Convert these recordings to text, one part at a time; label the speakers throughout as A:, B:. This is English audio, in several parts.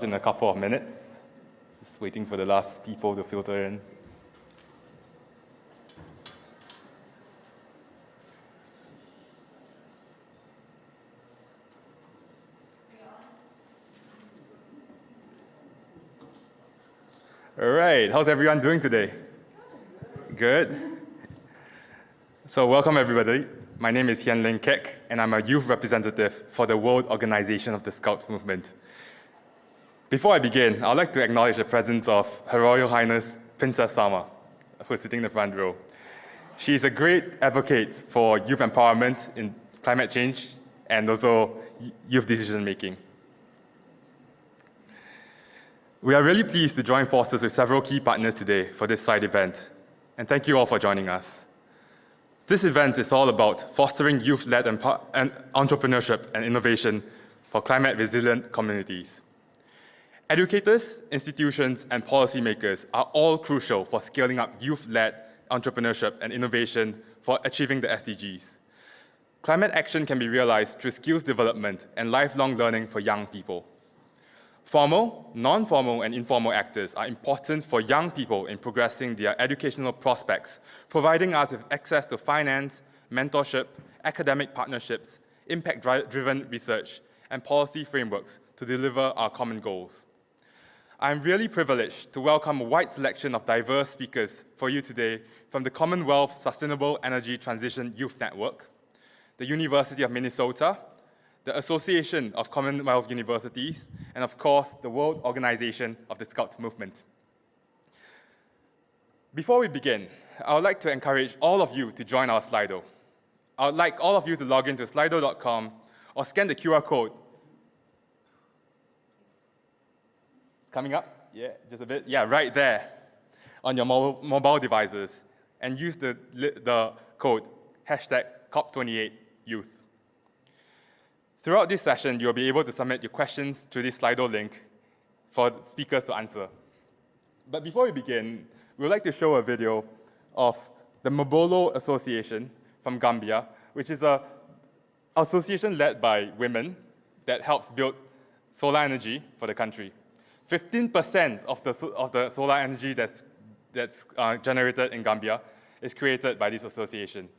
A: in a couple of minutes. Just waiting for the last people to filter in. All right, how's everyone doing today? Good. So welcome everybody. My name is Hian Ling Kek, and I'm a youth representative for the World Organization of the Scout Movement. Before I begin, I'd like to acknowledge the presence of Her Royal Highness Princess Sama, who's sitting in the front row. She is a great advocate for youth empowerment in climate change and also youth decision making. We are really pleased to join forces with several key partners today for this side event, and thank you all for joining us. This event is all about fostering youth-led entrepreneurship and innovation for climate-resilient communities. Educators, institutions, and policymakers are all crucial for scaling up youth-led entrepreneurship and innovation for achieving the SDGs. Climate action can be realized through skills development and lifelong learning for young people. Formal, non-formal, and informal actors are important for young people in progressing their educational prospects, providing us with access to finance, mentorship, academic partnerships, impact-driven research, and policy frameworks to deliver our common goals. I'm really privileged to welcome a wide selection of diverse speakers for you today from the Commonwealth Sustainable Energy Transition Youth Network, the University of Minnesota, the Association of Commonwealth Universities, and of course, the World Organization of the Scout Movement. Before we begin, I would like to encourage all of you to join our Slido. I would like all of you to log into slido.com or scan the QR code. It's coming up? Yeah, just a bit? Yeah, right there on your mobile devices, and use the code #COP28Youth. Throughout this session, you'll be able to submit your questions to this Slido link for speakers to answer. But before we begin, we would like to show a video of the Mobolo Association from Gambia, which is an association led by women that helps build solar energy for the country. 15% of the solar energy that's generated in Gambia is created by this association.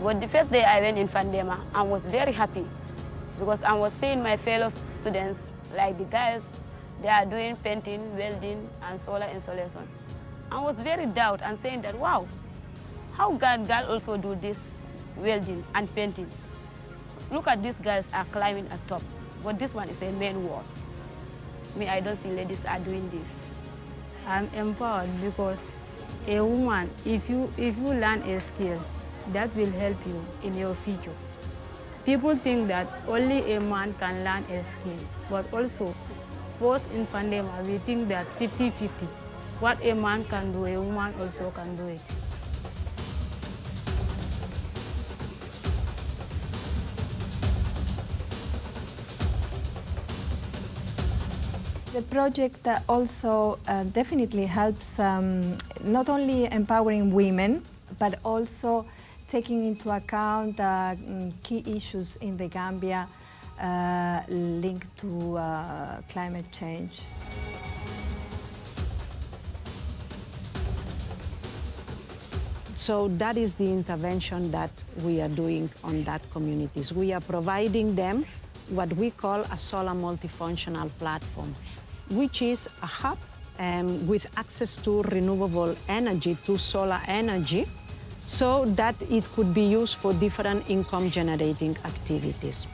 B: But the first day I went in Fandema, I was very happy because I was seeing my fellow students, like the guys, they are doing painting, welding, and solar installation. I was very doubt and saying that, wow, how can girls also do this welding and painting? Look at these guys are climbing at top, but this one is a main wall. Me, I don't see ladies are doing this.
C: I'm empowered because a woman, if you learn a skill, that will help you in your future. People think that only a man can learn a skill, but also, first in Fandema, we think that 50-50. What a man can do, a woman also can do it.
D: The project also definitely helps not only empowering women, but also taking into account key issues in the Gambia linked to climate change.
E: So that is the intervention that we are doing on that communities. We are providing them what we call a solar multifunctional platform, which is a hub with access to renewable energy, to solar energy, so that it could be used for different income-generating activities.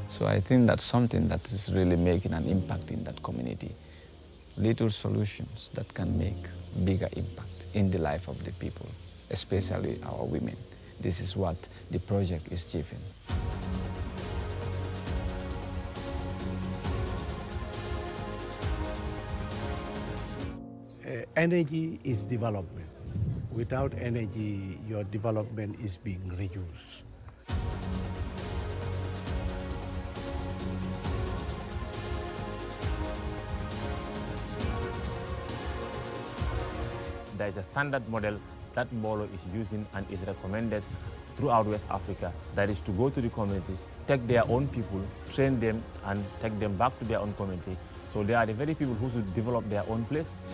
F: So I think that's something that is really making an impact in that community. Little solutions that can make bigger impact in the life of the people, especially our women. This is what the project is achieving.
G: Energy is development. Without energy, your development is being reduced.
H: There is a standard model that Mbolo is using and is recommended throughout West Africa. That is to go to the communities, take their own people, train them, and take them back to their own community. So they are the very people who should develop their own places.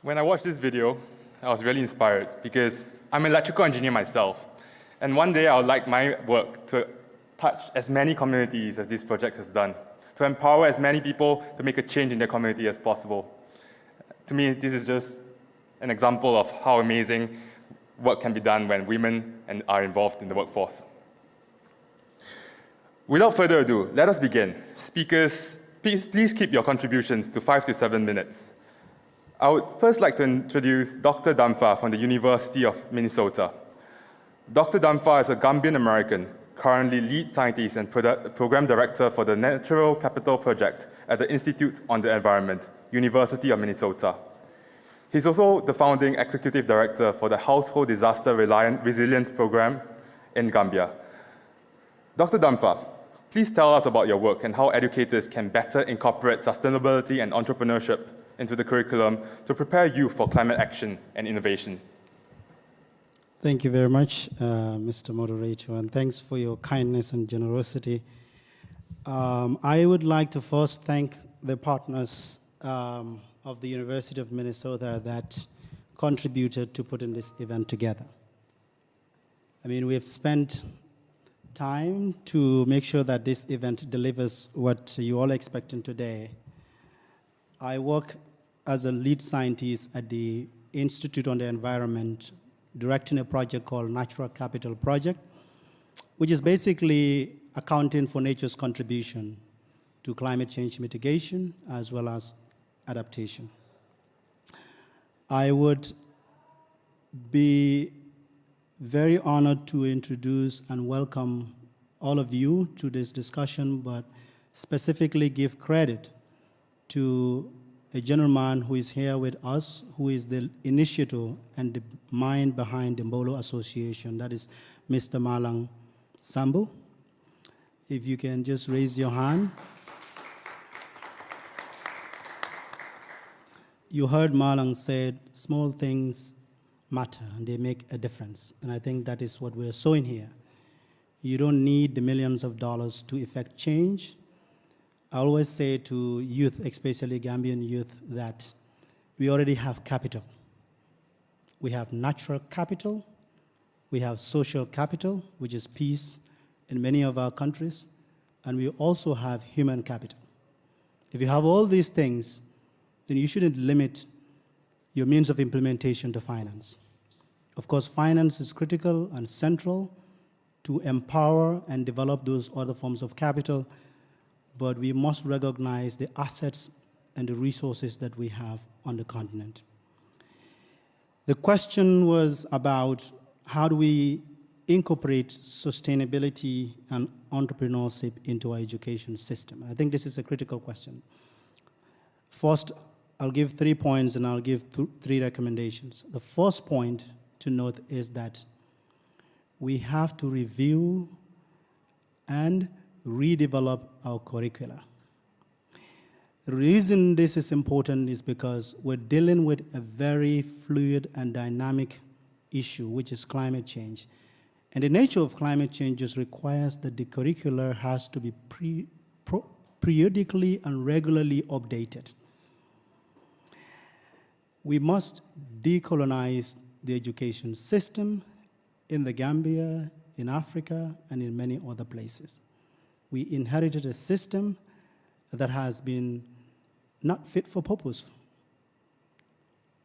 A: When I watched this video, I was really inspired because I'm an electrical engineer myself. And one day I would like my work to touch as many communities as this project has done, to empower as many people to make a change in their community as possible. To me, this is just an example of how amazing work can be done when women are involved in the workforce. Without further ado, let us begin. Speakers, please keep your contributions to 5 to 7 minutes. I would first like to introduce Dr. Damfa from the University of Minnesota. Dr. Damfa is a Gambian American, currently lead scientist and program director for the Natural Capital Project at the Institute on the Environment, University of Minnesota. He's also the founding executive director for the Household Disaster Resilience Program in Gambia. Dr. Damfa, please tell us about your work and how educators can better incorporate sustainability and entrepreneurship into the curriculum to prepare youth for climate action and innovation.
I: Thank you very much, Mr. Moderator, and thanks for your kindness and generosity. I would like to first thank the partners of the University of Minnesota that contributed to putting this event together. I mean, we have spent time to make sure that this event delivers what you all expecting today. I work as a lead scientist at the Institute on the Environment, directing a project called Natural Capital Project, which is basically accounting for nature's contribution to climate change mitigation as well as adaptation. I would be very honored to introduce and welcome all of you to this discussion, but specifically give credit to a gentleman who is here with us, who is the initiator and the mind behind the Mbolo Association. That is Mr. Malang Sambo. If you can just raise your hand. You heard Malang said, small things matter and they make a difference. And I think that is what we're showing here. You don't need the millions of dollars to effect change. I always say to youth, especially Gambian youth, that we already have capital. We have natural capital, we have social capital, which is peace, in many of our countries, and we also have human capital. If you have all these things, then you shouldn't limit your means of implementation to finance. Of course, finance is critical and central to empower and develop those other forms of capital, but we must recognize the assets and the resources that we have on the continent. The question was about how do we incorporate sustainability and entrepreneurship into our education system. I think this is a critical question. First, I'll give 3 points and I'll give 3 recommendations. The first point to note is that we have to review and redevelop our curricula. The reason this is important is because we're dealing with a very fluid and dynamic issue, which is climate change. And the nature of climate change just requires that the curricula has to be periodically and regularly updated. We must decolonize the education system in the Gambia, in Africa, and in many other places. We inherited a system that has been not fit for purpose.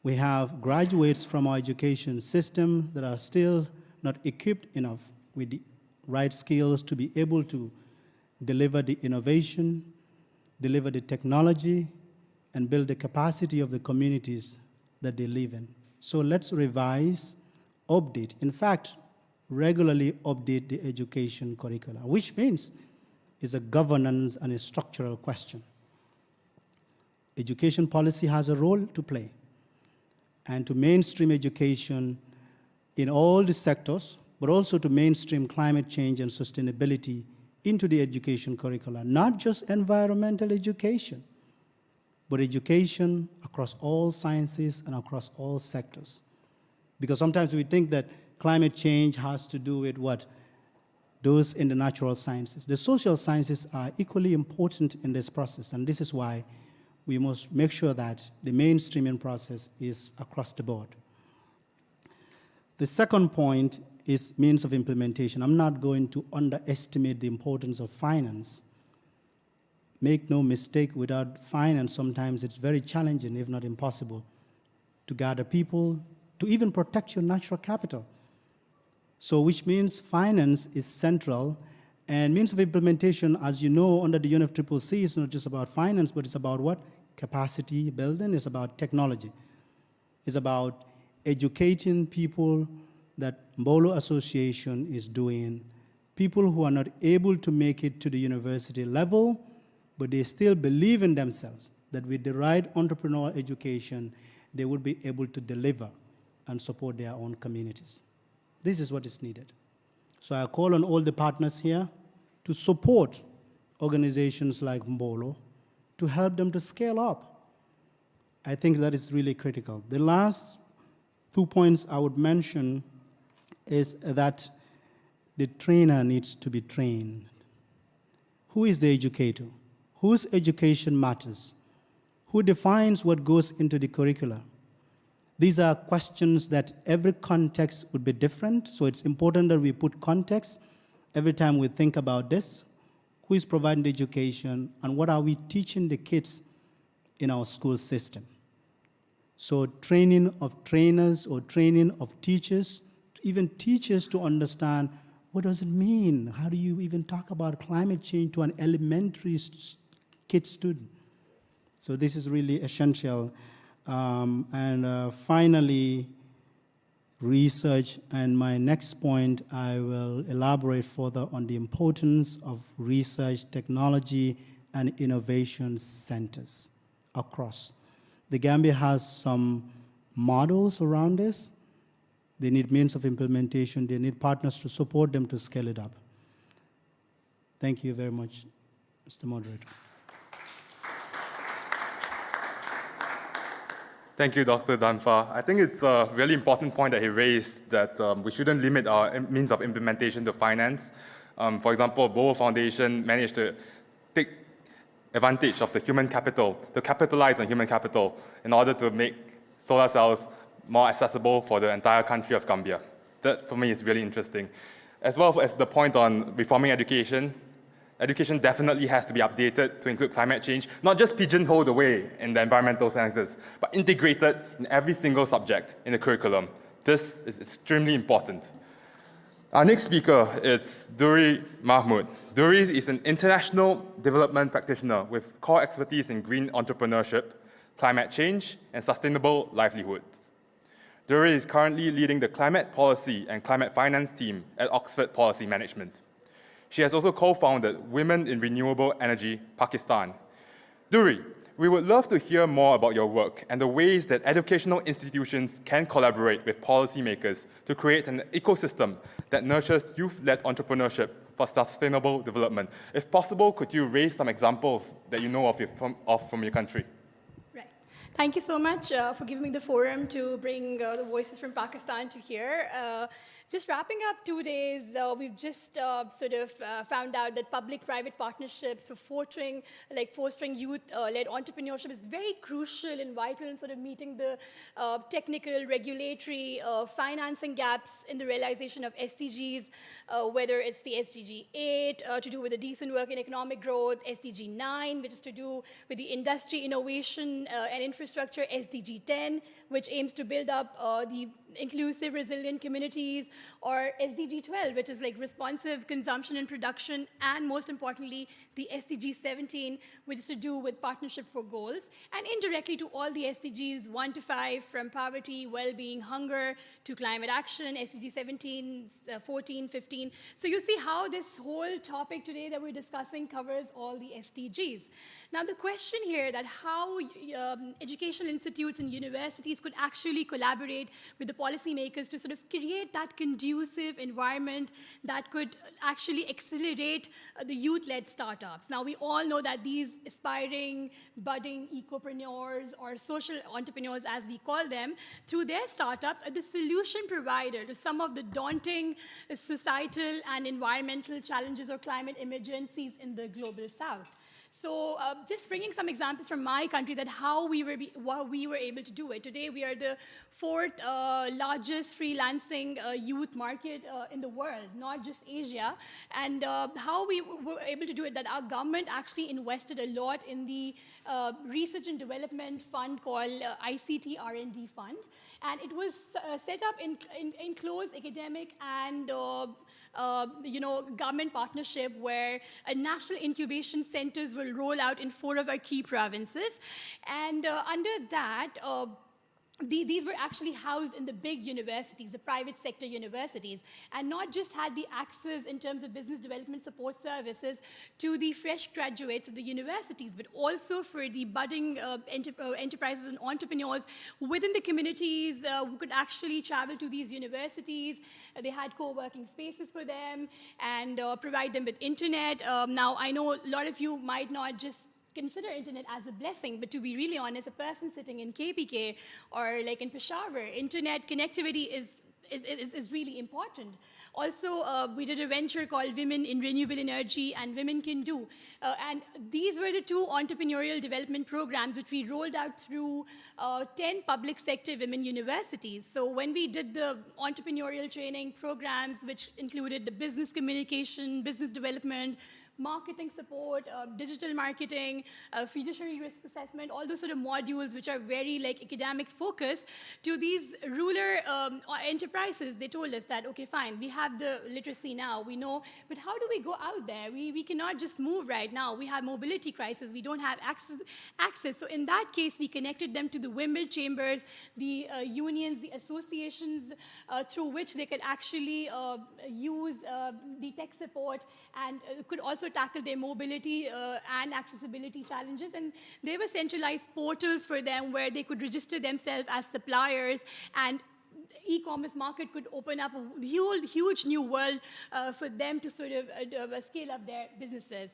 I: We have graduates from our education system that are still not equipped enough with the right skills to be able to deliver the innovation, deliver the technology, and build the capacity of the communities that they live in. So let's revise, update, in fact, regularly update the education curricula, which means it's a governance and a structural question. Education policy has a role to play, and to mainstream education in all the sectors, but also to mainstream climate change and sustainability into the education curricula, not just environmental education, but education across all sciences and across all sectors. Because sometimes we think that climate change has to do with what? Those in the natural sciences. The social sciences are equally important in this process, and this is why we must make sure that the mainstreaming process is across the board. The second point is means of implementation. I'm not going to underestimate the importance of finance. Make no mistake, without finance, sometimes it's very challenging, if not impossible, to gather people, to even protect your natural capital. So which means finance is central, and means of implementation, as you know, under the UNFCCC, is not just about finance, but it's about what? Capacity building, it's about technology. It's about educating people that Mbolo Association is doing, people who are not able to make it to the university level, but they still believe in themselves, that with the right entrepreneurial education, they would be able to deliver and support their own communities. This is what is needed. So I call on all the partners here to support organizations like Mbolo to help them to scale up. I think that is really critical. The last 2 points I would mention is that the trainer needs to be trained. Who is the educator? Whose education matters? Who defines what goes into the curricula? These are questions that every context would be different, so it's important that we put context every time we think about this. Who is providing the education, and what are we teaching the kids in our school system? So training of trainers or training of teachers, even teachers to understand what does it mean? How do you even talk about climate change to an elementary kid student? So this is really essential. Finally, research, and my next point, I will elaborate further on the importance of research, technology, and innovation centers across. The Gambia has some models around this. They need means of implementation. They need partners to support them to scale it up. Thank you very much, Mr. Moderator.
A: Thank you, Dr. Danfa. I think it's a really important point that he raised, that we shouldn't limit our means of implementation to finance. For example, Bowo Foundation managed to take advantage of the human capital, to capitalize on human capital in order to make solar cells more accessible for the entire country of Gambia. That, for me, is really interesting. As well as the point on reforming education, education definitely has to be updated to include climate change, not just pigeonholed away in the environmental sciences, but integrated in every single subject in the curriculum. This is extremely important. Our next speaker is Duri Mahmood. Duri is an international development practitioner with core expertise in green entrepreneurship, climate change, and sustainable livelihoods. Duri is currently leading the climate policy and climate finance team at Oxford Policy Management. She has also co-founded Women in Renewable Energy Pakistan. Duri, we would love to hear more about your work and the ways that educational institutions can collaborate with policymakers to create an ecosystem that nurtures youth-led entrepreneurship for sustainable development. If possible, could you raise some examples that you know of from your country?
J: Right. Thank you so much for giving me the forum to bring the voices from Pakistan to here. Just wrapping up 2 days, we've just found out that public-private partnerships for fostering youth-led entrepreneurship is very crucial and vital in sort of meeting the technical, regulatory, financing gaps in the realization of SDGs, whether it's the SDG 8 to do with the decent work and economic growth, SDG 9, which is to do with the industry, innovation, and infrastructure, SDG 10, which aims to build up the inclusive, resilient communities, or SDG 12, which is like responsive consumption and production, and most importantly, the SDG 17, which is to do with partnership for goals, and indirectly to all the SDGs 1 to 5, from poverty, well-being, hunger, to climate action, SDG 17, 14, 15. So you see how this whole topic today that we're discussing covers all the SDGs. Now the question here that how educational institutes and universities could actually collaborate with the policymakers to sort of create that conducive environment that could actually accelerate the youth-led startups. Now we all know that these aspiring, budding ecopreneurs or social entrepreneurs, as we call them, through their startups are the solution provider to some of the daunting societal and environmental challenges or climate emergencies in the global south. So just bringing some examples from my country that how we were able to do it. Today we are the 4th largest freelancing youth market in the world, not just Asia. And how we were able to do it, that our government actually invested a lot in the research and development fund called ICT R&D fund. And it was set up in close academic and government partnership where national incubation centers will roll out in 4 of our key provinces. And under that, these were actually housed in the big universities, the private sector universities, and not just had the access in terms of business development support services to the fresh graduates of the universities, but also for the budding enterprises and entrepreneurs within the communities who could actually travel to these universities. They had co-working spaces for them and provide them with internet. Now, I know a lot of you might not just consider internet as a blessing, but to be really honest, a person sitting in KPK or like in Peshawar, internet connectivity is really important. Also, we did a venture called Women in Renewable Energy and Women Can Do. And these were the 2 entrepreneurial development programs which we rolled out through 10 public sector women universities. So when we did the entrepreneurial training programs, which included the business communication, business development, marketing support, digital marketing, fiduciary risk assessment, all those sort of modules which are very like academic focus to these rural enterprises. They told us that, okay, fine, we have the literacy now, we know, but how do we go out there? We cannot just move right now. We have mobility crisis, we don't have access. So in that case, we connected them to the women chambers, the unions, the associations through which they could actually use the tech support and could also tackle their mobility and accessibility challenges. And there were centralized portals for them where they could register themselves as suppliers, and e-commerce market could open up a huge new world for them to sort of scale up their businesses.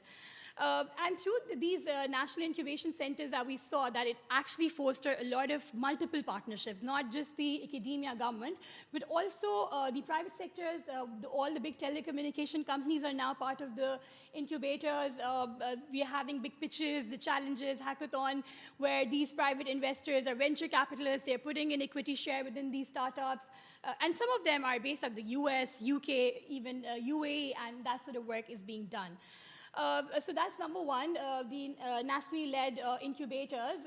J: And through these national incubation centers that we saw, that it actually fostered a lot of multiple partnerships, not just the academia government, but also the private sectors. All the big telecommunication companies are now part of the incubators. We are having big pitches, the challenges, hackathon, where these private investors are venture capitalists. They're putting in equity share within these startups. And some of them are based out of the US, UK, even UAE, and that sort of work is being done. So that's number one, the nationally led incubators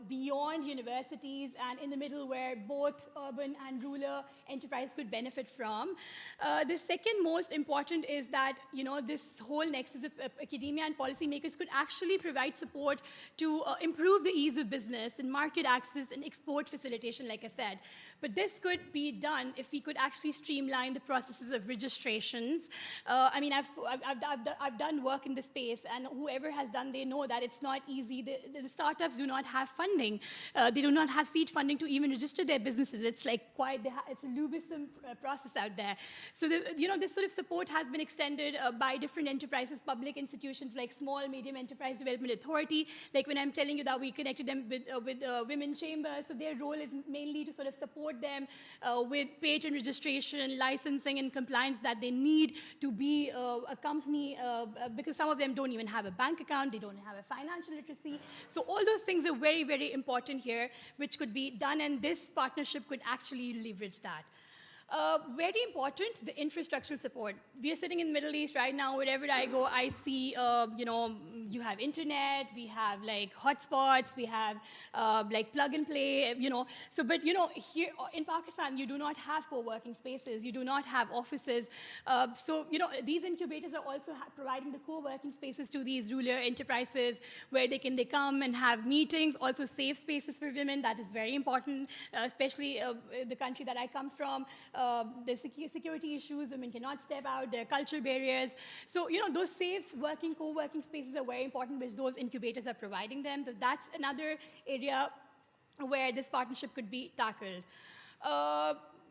J: beyond universities and in the middle where both urban and rural enterprise could benefit from. The second most important is that, this whole nexus of academia and policymakers could actually provide support to improve the ease of business and market access and export facilitation, like I said. But this could be done if we could actually streamline the processes of registrations. I mean, I've done work in this space, and whoever has done, they know that it's not easy. The startups do not have funding. They do not have seed funding to even register their businesses. It's like it's a lubisome process out there. So this sort of support has been extended by different enterprises, public institutions like Small Medium Enterprise Development Authority. Like when I'm telling you that we connected them with Women Chambers, so their role is mainly to sort of support them with patent registration, licensing, and compliance that they need to be a company, because some of them don't even have a bank account, they don't have a financial literacy. So all those things are very, very important here, which could be done, and this partnership could actually leverage that. Very important, the infrastructural support. We are sitting in the Middle East right now. Wherever I go, I see, you have internet, we have like hotspots, we have like plug and play, So, but here in Pakistan, you do not have co-working spaces, you do not have offices. So, these incubators are also providing the co-working spaces to these rural enterprises where they come and have meetings, also safe spaces for women. That is very important, especially the country that I come from. The security issues, women cannot step out, there are cultural barriers. So, those safe co-working spaces are very important, which those incubators are providing them. So that's another area where this partnership could be tackled.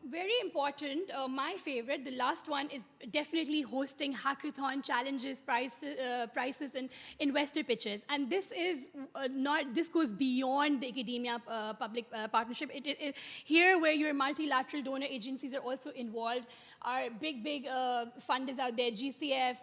J: Very important, my favorite, the last one is definitely hosting hackathon challenges, prices, and investor pitches. And this is this goes beyond the academia public partnership. Here, where your multilateral donor agencies are also involved, our big funders out there, GCF,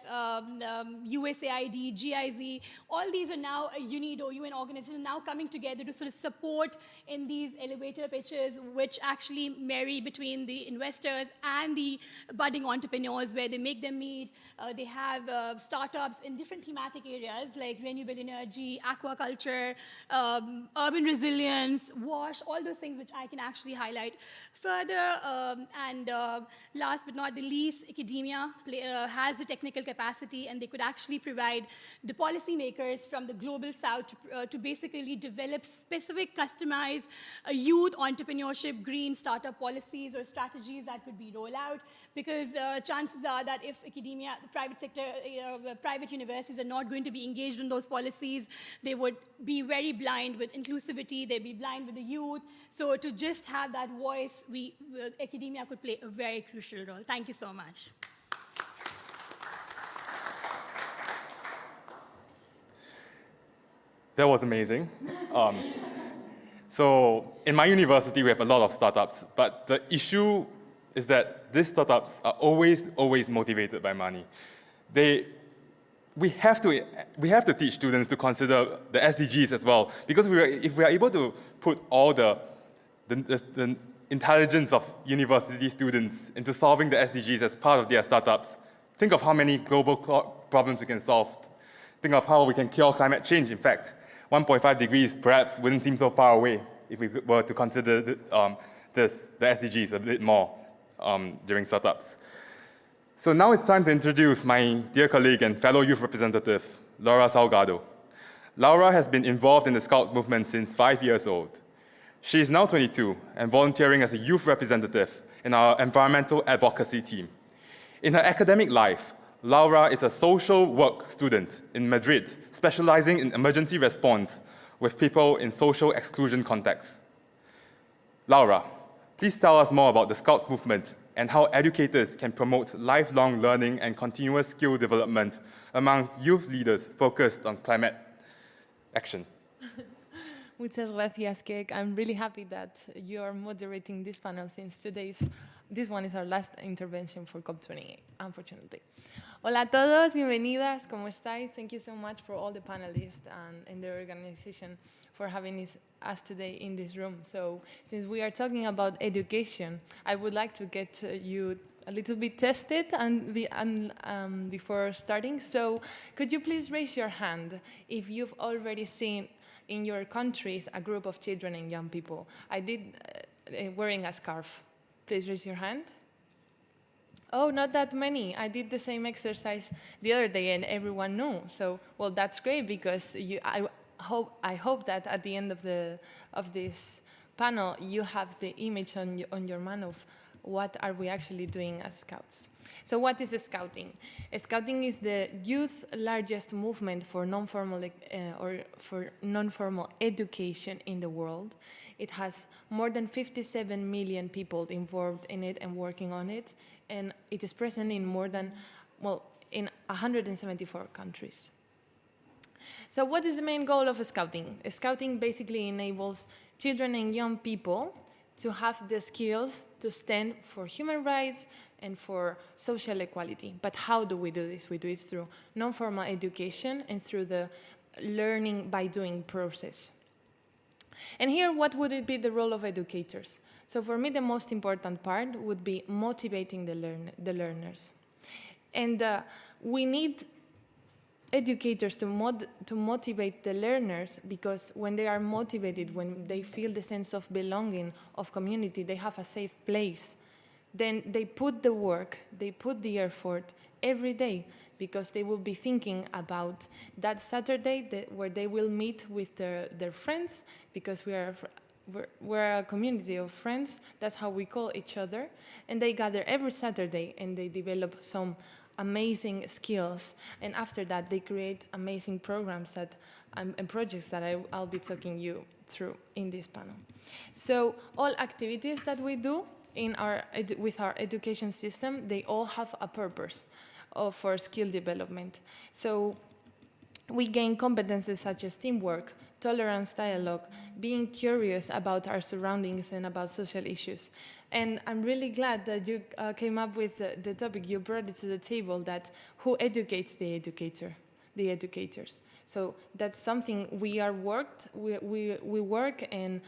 J: USAID, GIZ, all these are now UNIDO, UN organizations, now coming together to sort of support in these elevator pitches, which actually marry between the investors and the budding entrepreneurs, where they make them meet. They have startups in different thematic areas like renewable energy, aquaculture, urban resilience, WASH, all those things which I can actually highlight further. And last but not the least, academia has the technical capacity, and they could actually provide the policymakers from the global south to basically develop specific, customized youth entrepreneurship, green startup policies or strategies that could be rolled out. Because chances are that if academia, the private sector, private universities are not going to be engaged in those policies, they would be very blind with inclusivity, they'd be blind with the youth. So to just have that voice, academia could play a very crucial role. Thank you so much.
A: That was amazing. So in my university, we have a lot of startups, but the issue is that these startups are always motivated by money. We have to teach students to consider the SDGs as well, because if we are able to put all the intelligence of university students into solving the SDGs as part of their startups, think of how many global problems we can solve. Think of how we can cure climate change. In fact, 1.5 degrees perhaps wouldn't seem so far away if we were to consider the SDGs a bit more during startups. So now it's time to introduce my dear colleague and fellow youth representative, Laura Salgado. Laura has been involved in the Scout movement since 5 years old. She is now 22 and volunteering as a youth representative in our environmental advocacy team. In her academic life, Laura is a social work student in Madrid, specializing in emergency response with people in social exclusion contexts. Laura, please tell us more about the Scout movement and how educators can promote lifelong learning and continuous skill development among youth leaders focused on climate action.
K: Muchas gracias, Kek. I'm really happy that you're moderating this panel since this one is our last intervention for COP28, unfortunately. Hola a todos, bienvenidas, ¿cómo estáis? Thank you so much for all the panelists and the organization for having us today in this room. So, since we are talking about education, I would like to get you a little bit tested before starting. So, could you please raise your hand if you've already seen in your countries a group of children and young people? I did wearing a scarf. Please raise your hand. Oh, not that many. I did the same exercise the other day and everyone knew. So, well, that's great because I hope that at the end of this panel you have the image on your mind of what are we actually doing as Scouts. So what is Scouting? Scouting is the youth largest movement for non-formal education in the world. It has more than 57 million people involved in it and working on it, and it is present in in 174 countries. So what is the main goal of Scouting? Scouting basically enables children and young people to have the skills to stand for human rights and for social equality. But how do we do this? We do it through non-formal education and through the learning by doing process. And here, what would it be the role of educators? So for me, the most important part would be motivating the learners. And we need educators to motivate the learners, because when they are motivated, when they feel the sense of belonging, of community, they have a safe place, then they put the work, they put the effort every day, because they will be thinking about that Saturday where they will meet with their friends, because we're a community of friends, that's how we call each other, and they gather every Saturday and they develop some amazing skills, and after that they create amazing programs and projects that I'll be talking you through in this panel. So all activities that we do with our education system, they all have a purpose for skill development. So we gain competences such as teamwork, tolerance, dialogue, being curious about our surroundings and about social issues. And I'm really glad that you came up with the topic, you brought it to the table, that who educates the educators. So that's something we work in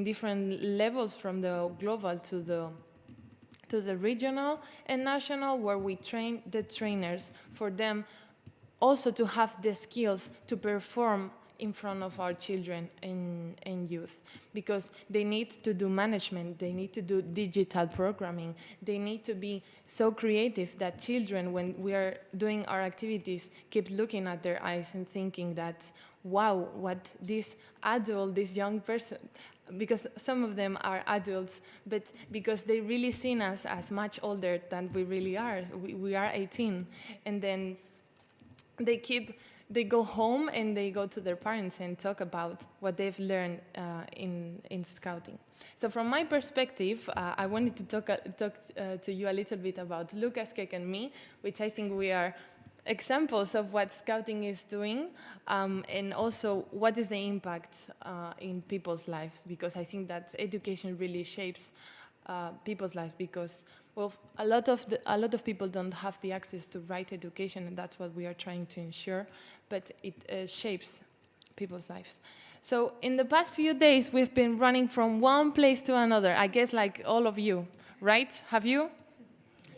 K: different levels, from the global to the regional and national, where we train the trainers for them also to have the skills to perform in front of our children and youth, because they need to do management, they need to do digital programming, they need to be so creative that children, when we are doing our activities, keep looking at their eyes and thinking that, wow, what this young person, because some of them are adults, but because they really seen us as much older than we really are. We are 18, and then they go home and they go to their parents and talk about what they've learned in Scouting. So from my perspective, I wanted to talk to you a little bit about Lucas, Kek, and me, which I think we are examples of what Scouting is doing, and also what is the impact in people's lives, because I think that education really shapes people's lives, because well, a lot of people don't have the access to right education, and that's what we are trying to ensure, but it shapes people's lives. So in the past few days, we've been running from one place to another, I guess like all of you, right? Have you?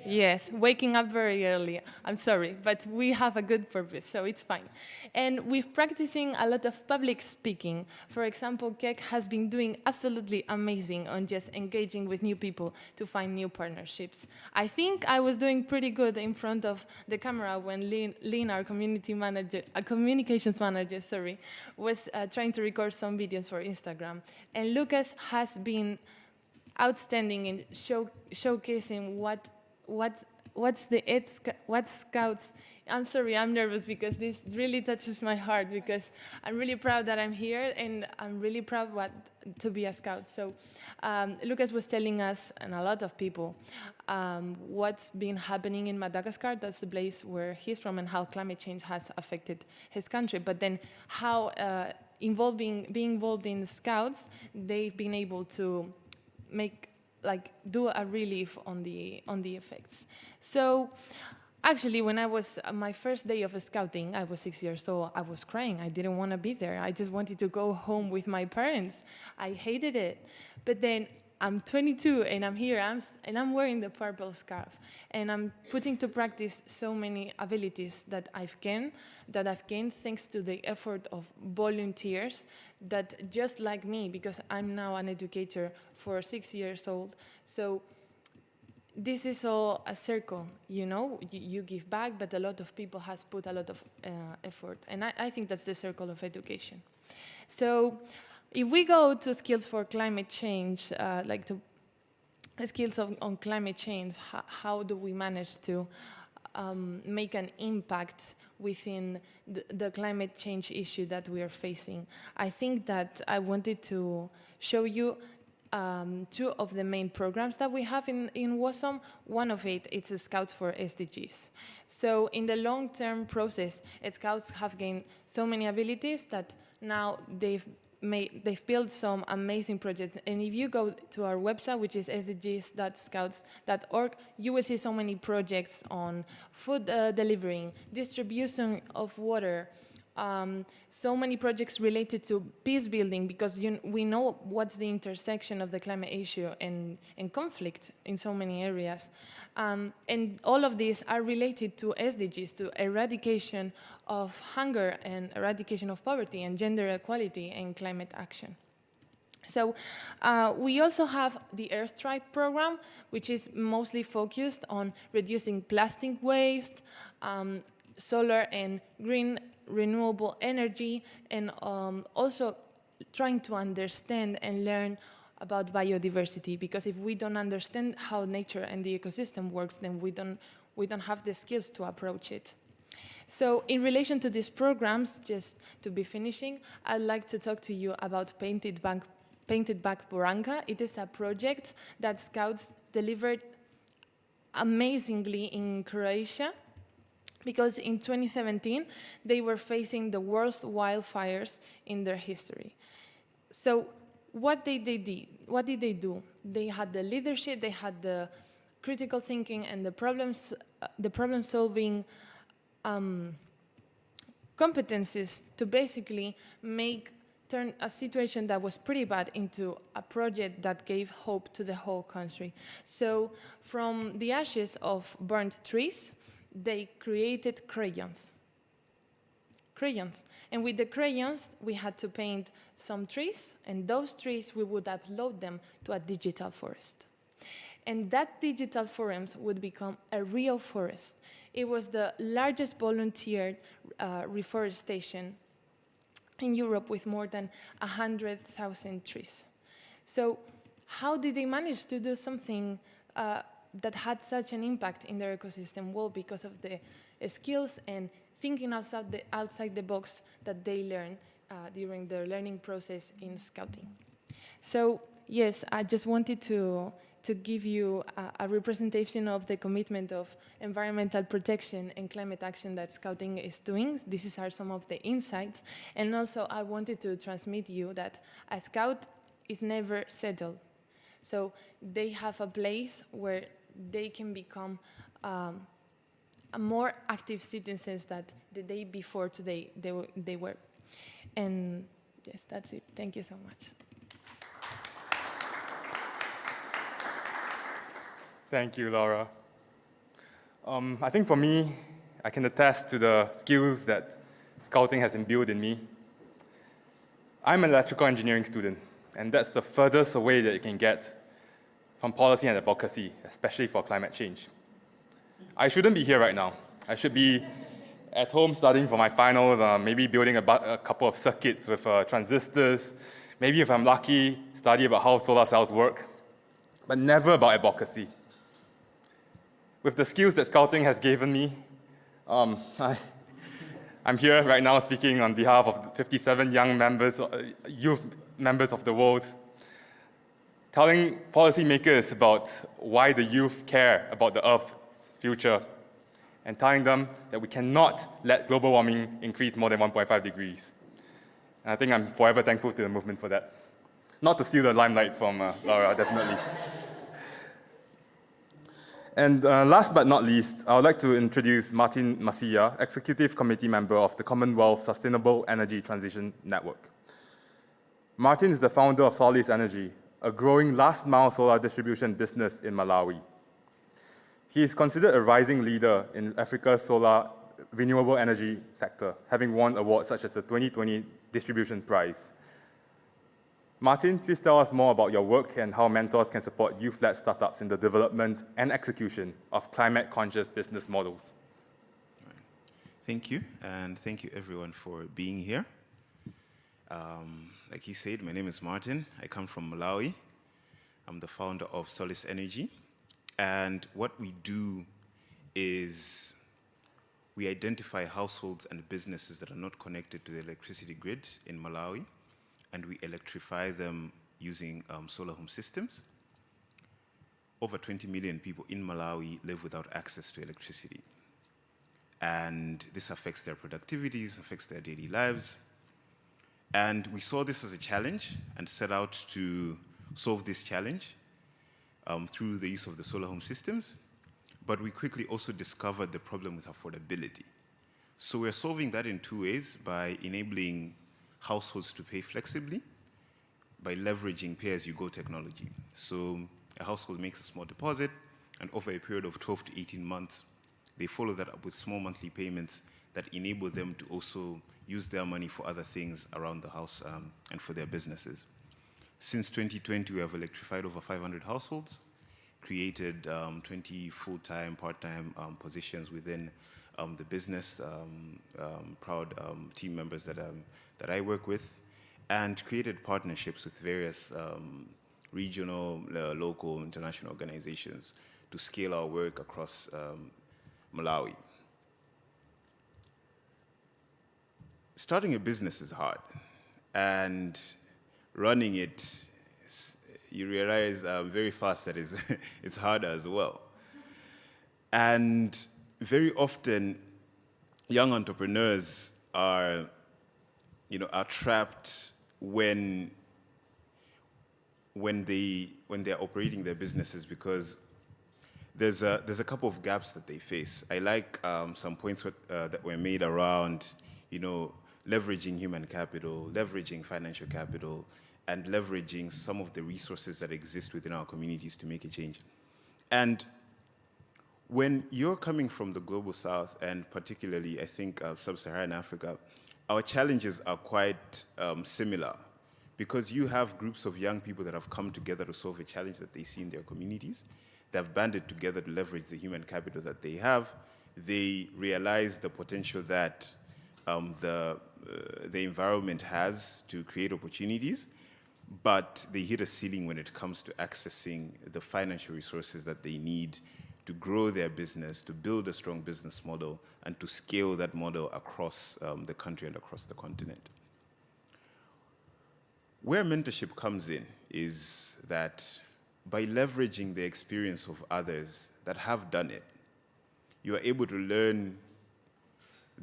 K: Yes, waking up very early. I'm sorry, but we have a good purpose, so it's fine. And we're practicing a lot of public speaking. For example, Kek has been doing absolutely amazing on just engaging with new people to find new partnerships. I think I was doing pretty good in front of the camera when Lynn, our communications manager, was trying to record some videos for Instagram. And Lucas has been outstanding in showcasing what Scouts? I'm sorry, I'm nervous because this really touches my heart because I'm really proud that I'm here and I'm really proud to be a Scout. So Lucas was telling us, and a lot of people, what's been happening in Madagascar. That's the place where he's from and how climate change has affected his country. But then how being involved in Scouts, they've been able to do a relief on the effects. So actually, when I was my first day of scouting, I was 6 years old. I was crying. I didn't want to be there. I just wanted to go home with my parents. I hated it. But then I'm 22 and I'm here and I'm wearing the purple scarf and I'm putting to practice so many abilities that I've gained thanks to the effort of volunteers that just like me, because I'm now an educator for 6 years old. So this is all a circle, you know, you give back, but a lot of people has put a lot of effort. And I think that's the circle of education. So if we go to skills for climate change, skills on climate change, how do we manage to make an impact within the climate change issue that we are facing? I think that I wanted to show you two of the main programs that we have in WOSM. One of it's Scouts for SDGs. So in the long-term process, Scouts have gained so many abilities that now they've built some amazing projects. And if you go to our website, which is sdgs.scouts.org, you will see so many projects on food delivering, distribution of water, so many projects related to peace building, because we know what's the intersection of the climate issue and conflict in so many areas. And all of these are related to SDGs, to eradication of hunger and eradication of poverty and gender equality and climate action. So we also have the Earthstrike program, which is mostly focused on reducing plastic waste, solar and green renewable energy, and also trying to understand and learn about biodiversity, because if we don't understand how nature and the ecosystem works, then we don't have the skills to approach it. So in relation to these programs, just to be finishing, I'd like to talk to you about Painted Back Poranka. It is a project that Scouts delivered amazingly in Croatia, because in 2017, they were facing the worst wildfires in their history. So what did they do? They had the leadership, they had the critical thinking and the problem-solving competencies to basically turn a situation that was pretty bad into a project that gave hope to the whole country. So from the ashes of burnt trees, they created crayons. And with the crayons, we had to paint some trees, and those trees, we would upload them to a digital forest. And that digital forest would become a real forest. It was the largest volunteer reforestation in Europe, with more than 100,000 trees. So how did they manage to do something that had such an impact in their ecosystem? Well, because of the skills and thinking outside the box that they learn during their learning process in Scouting. So yes, I just wanted to give you a representation of the commitment of environmental protection and climate action that Scouting is doing. These are some of the insights. And also I wanted to transmit you that a Scout is never settled. So they have a place where they can become more active citizens that the day before today they were. And yes, that's it. Thank you so much.
A: Thank you, Laura. I think for me, I can attest to the skills that Scouting has imbued in me. I'm an electrical engineering student, and that's the furthest away that you can get from policy and advocacy, especially for climate change. I shouldn't be here right now. I should be at home studying for my finals, maybe building a couple of circuits with transistors, maybe if I'm lucky, study about how solar cells work, but never about advocacy. With the skills that scouting has given me, I'm here right now speaking on behalf of 57 young members, youth members of the world, telling policymakers about why the youth care about the Earth's future, and telling them that we cannot let global warming increase more than 1.5 degrees. And I think I'm forever thankful to the movement for that. Not to steal the limelight from Laura, definitely. And last but not least, I would like to introduce Martin Masilla, Executive Committee Member of the Commonwealth Sustainable Energy Transition Network. Martin is the founder of Solis Energy, a growing last-mile solar distribution business in Malawi. He is considered a rising leader in Africa's solar renewable energy sector, having won awards such as the 2020 Distribution Prize. Martin, please tell us more about your work and how mentors can support youth-led startups in the development and execution of climate-conscious business models.
L: Thank you, and thank you everyone for being here. Like he said, my name is Martin. I come from Malawi. I'm the founder of Solis Energy. And what we do is we identify households and businesses that are not connected to the electricity grid in Malawi, and we electrify them using solar home systems. Over 20 million people in Malawi live without access to electricity. And this affects their productivity, this affects their daily lives. And we saw this as a challenge and set out to solve this challenge through the use of the solar home systems. But we quickly also discovered the problem with affordability. So we're solving that in two ways: by enabling households to pay flexibly, by leveraging pay-as-you-go technology. So a household makes a small deposit, and over a period of 12 to 18 months, they follow that up with small monthly payments that enable them to also use their money for other things around the house and for their businesses. Since 2020, we have electrified over 500 households, created 20 full-time, part-time positions within the business, proud team members that I work with, and created partnerships with various regional, local, international organizations to scale our work across Malawi. Starting a business is hard, and running it, you realize very fast that it's harder as well. And very often, young entrepreneurs are trapped when they're operating their businesses, because there's a couple of gaps that they face. I like some points that were made around, leveraging human capital, leveraging financial capital, and leveraging some of the resources that exist within our communities to make a change. And when you're coming from the global south, and particularly, I think, sub-Saharan Africa, our challenges are quite similar, because you have groups of young people that have come together to solve a challenge that they see in their communities. They've banded together to leverage the human capital that they have. They realize the potential that the environment has to create opportunities, but they hit a ceiling when it comes to accessing the financial resources that they need to grow their business, to build a strong business model, and to scale that model across the country and across the continent. Where mentorship comes in is that by leveraging the experience of others that have done it, you are able to learn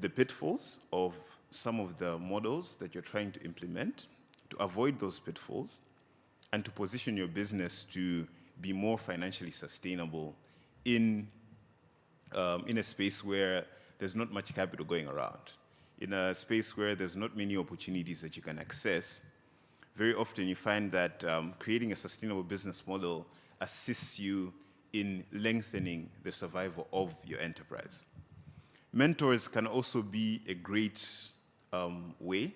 L: the pitfalls of some of the models that you're trying to implement, to avoid those pitfalls, and to position your business to be more financially sustainable in a space where there's not much capital going around, in a space where there's not many opportunities that you can access. Very often you find that creating a sustainable business model assists you in lengthening the survival of your enterprise. Mentors can also be a great way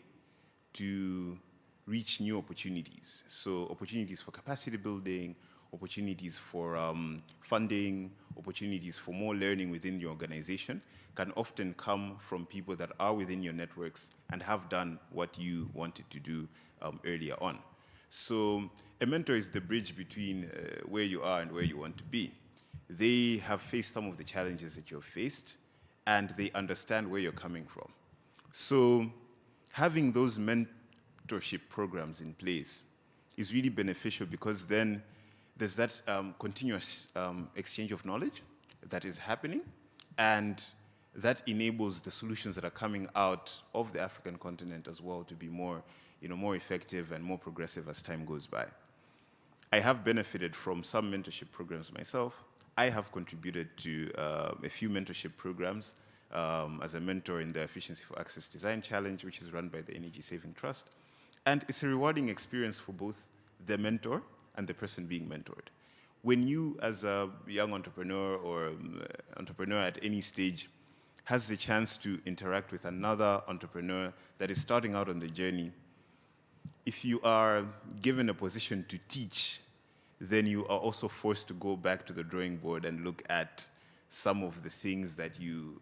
L: to reach new opportunities. So opportunities for capacity building, opportunities for funding, opportunities for more learning within your organization can often come from people that are within your networks and have done what you wanted to do earlier on. So a mentor is the bridge between where you are and where you want to be. they have faced some of the challenges that you've faced, and they understand where you're coming from. So having those mentorship programs in place is really beneficial, because then there's that continuous exchange of knowledge that is happening, and that enables the solutions that are coming out of the African continent as well to be more, more effective and more progressive as time goes by. I have benefited from some mentorship programs myself. I have contributed to a few mentorship programs as a mentor in the Efficiency for Access Design Challenge, which is run by the Energy Saving Trust. And it's a rewarding experience for both the mentor and the person being mentored. When you, as a young entrepreneur or entrepreneur at any stage, has the chance to interact with another entrepreneur that is starting out on the journey, if you are given a position to teach, then you are also forced to go back to the drawing board and look at some of the things that you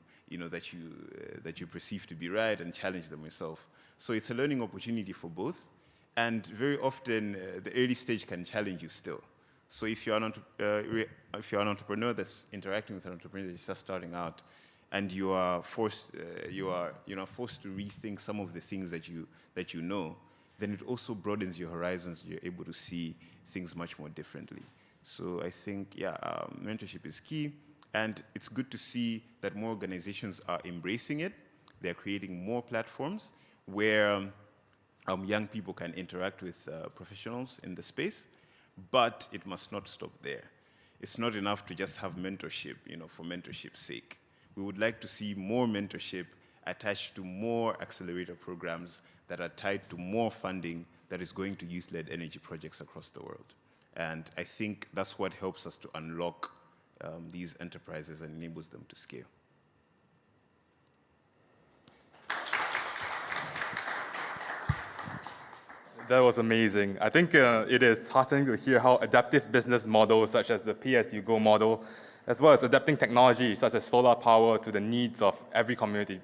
L: perceive to be right and challenge them yourself. So it's a learning opportunity for both, and very often the early stage can challenge you still. So if you're an entrepreneur that's interacting with an entrepreneur that's just starting out, and you are forced to rethink some of the things that you know, then it also broadens your horizons. You're able to see things much more differently. So I think, mentorship is key, and it's good to see that more organizations are embracing it. They're creating more platforms where young people can interact with professionals in the space, but it must not stop there. It's not enough to just have mentorship, for mentorship's sake. We would like to see more mentorship attached to more accelerator programs that are tied to more funding that is going to youth-led energy projects across the world. And I think that's what helps us to unlock these enterprises and enables them to scale.
A: That was amazing. I think it is heartening to hear how adaptive business models such as the pay-as-you-go model, as well as adapting technology such as solar power to the needs of every community.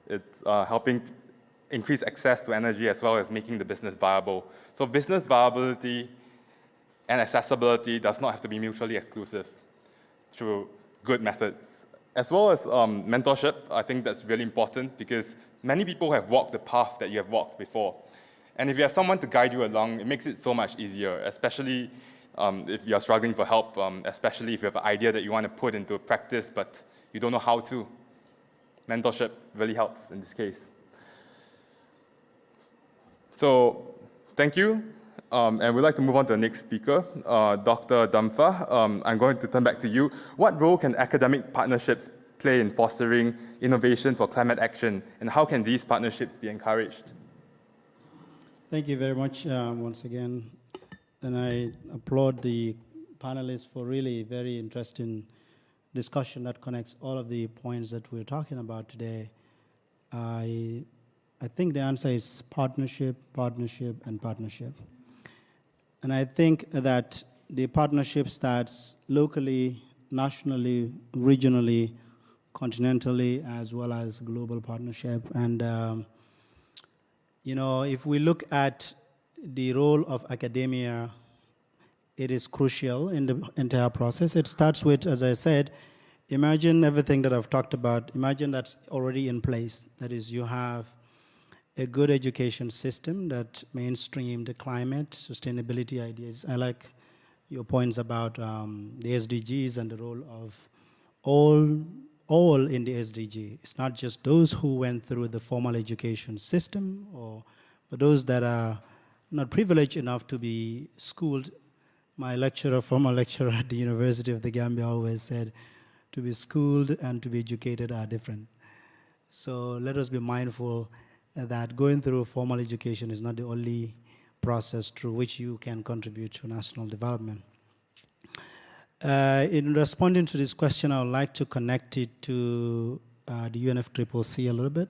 A: It's helping increase access to energy as well as making the business viable. So business viability and accessibility does not have to be mutually exclusive through good methods. As well as mentorship, I think that's really important because many people have walked the path that you have walked before. And if you have someone to guide you along, it makes it so much easier, especially if you're struggling for help, especially if you have an idea that you want to put into practice, but you don't know how to. Mentorship really helps in this case. So, thank you. And we'd like to move on to the next speaker, Dr. Damfa. I'm going to turn back to you. What role can academic partnerships play in fostering innovation for climate action, and how can these partnerships be encouraged?
I: Thank you very much once again. And I applaud the panelists for really very interesting discussion that connects all of the points that we're talking about today. I think the answer is partnership, partnership, and partnership. And I think that the partnership starts locally, nationally, regionally, continentally, as well as global partnership. And if we look at the role of academia, it is crucial in the entire process. It starts with, as I said, imagine everything that I've talked about. Imagine that's already in place. That is, you have a good education system that mainstream the climate, sustainability ideas. I like your points about the SDGs and the role of all in the SDG. It's not just those who went through the formal education system, but those that are not privileged enough to be schooled. My former lecturer at the University of the Gambia always said, to be schooled and to be educated are different. So let us be mindful that going through formal education is not the only process through which you can contribute to national development. In responding to this question, I would like to connect it to the UNFCCC a little bit,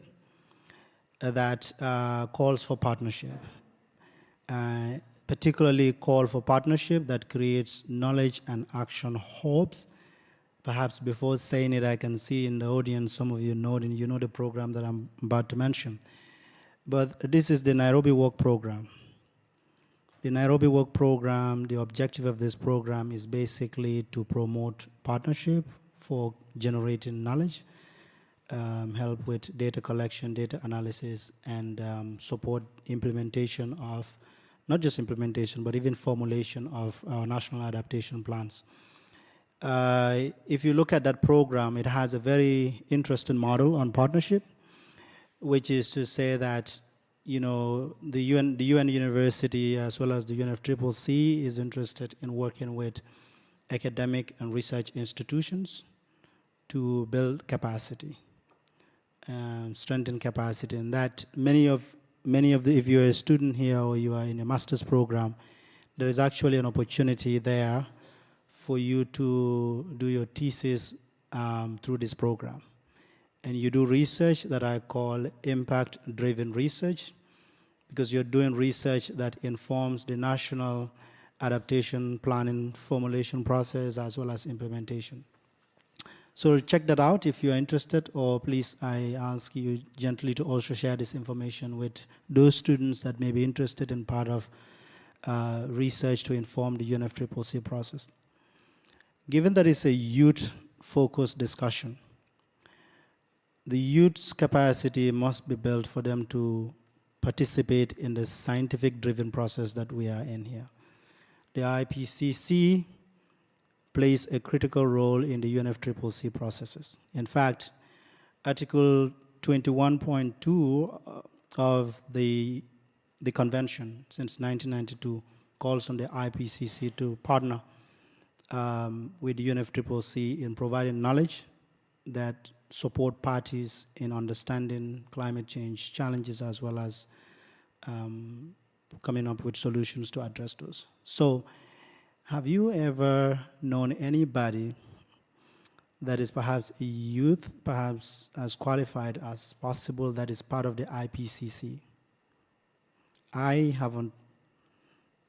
I: that calls for partnership. Particularly call for partnership that creates knowledge and action hubs. Perhaps before saying it, I can see in the audience, some of you know the program that I'm about to mention. But this is the Nairobi Work Program. the Nairobi Work Program, the objective of this program is basically to promote partnership for generating knowledge, help with data collection, data analysis, and support implementation of, not just implementation, but even formulation of our national adaptation plans. If you look at that program, it has a very interesting model on partnership, which is to say that, you know, the UN University as well as the UNFCCC is interested in working with academic and research institutions to build capacity, strengthen capacity, and that many of the, if you're a student here or you are in a master's program, there is actually an opportunity there for you to do your thesis through this program. And you do research that I call impact-driven research, because you're doing research that informs the national adaptation planning formulation process as well as implementation. So check that out if you're interested, or please, I ask you gently to also share this information with those students that may be interested in part of research to inform the UNFCCC process. Given that it's a youth-focused discussion, the youth's capacity must be built for them to participate in the scientific-driven process that we are in here. The IPCC plays a critical role in the UNFCCC processes. In fact, Article 21.2 of the convention since 1992 calls on the IPCC to partner with the UNFCCC in providing knowledge that support parties in understanding climate change challenges as well as coming up with solutions to address those. So, have you ever known anybody that is perhaps a youth, perhaps as qualified as possible, that is part of the IPCC? I haven't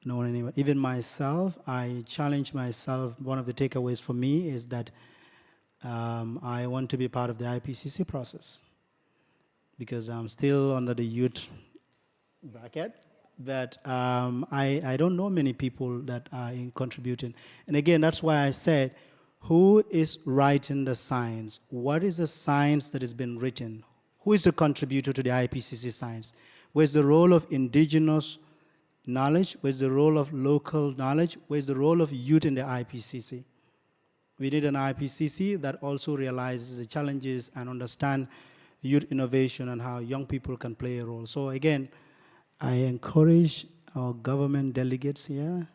I: known anybody. Even myself, I challenge myself. One of the takeaways for me is that I want to be part of the IPCC process because I'm still under the youth bracket. But I don't know many people that are contributing. And again, that's why I said, who is writing the science? What is the science that has been written? Who is the contributor to the IPCC science? Where's the role of indigenous knowledge? Where's the role of local knowledge? Where's the role of youth in the IPCC? We need an IPCC that also realizes the challenges and understand youth innovation and how young people can play a role. So again, I encourage our government delegates here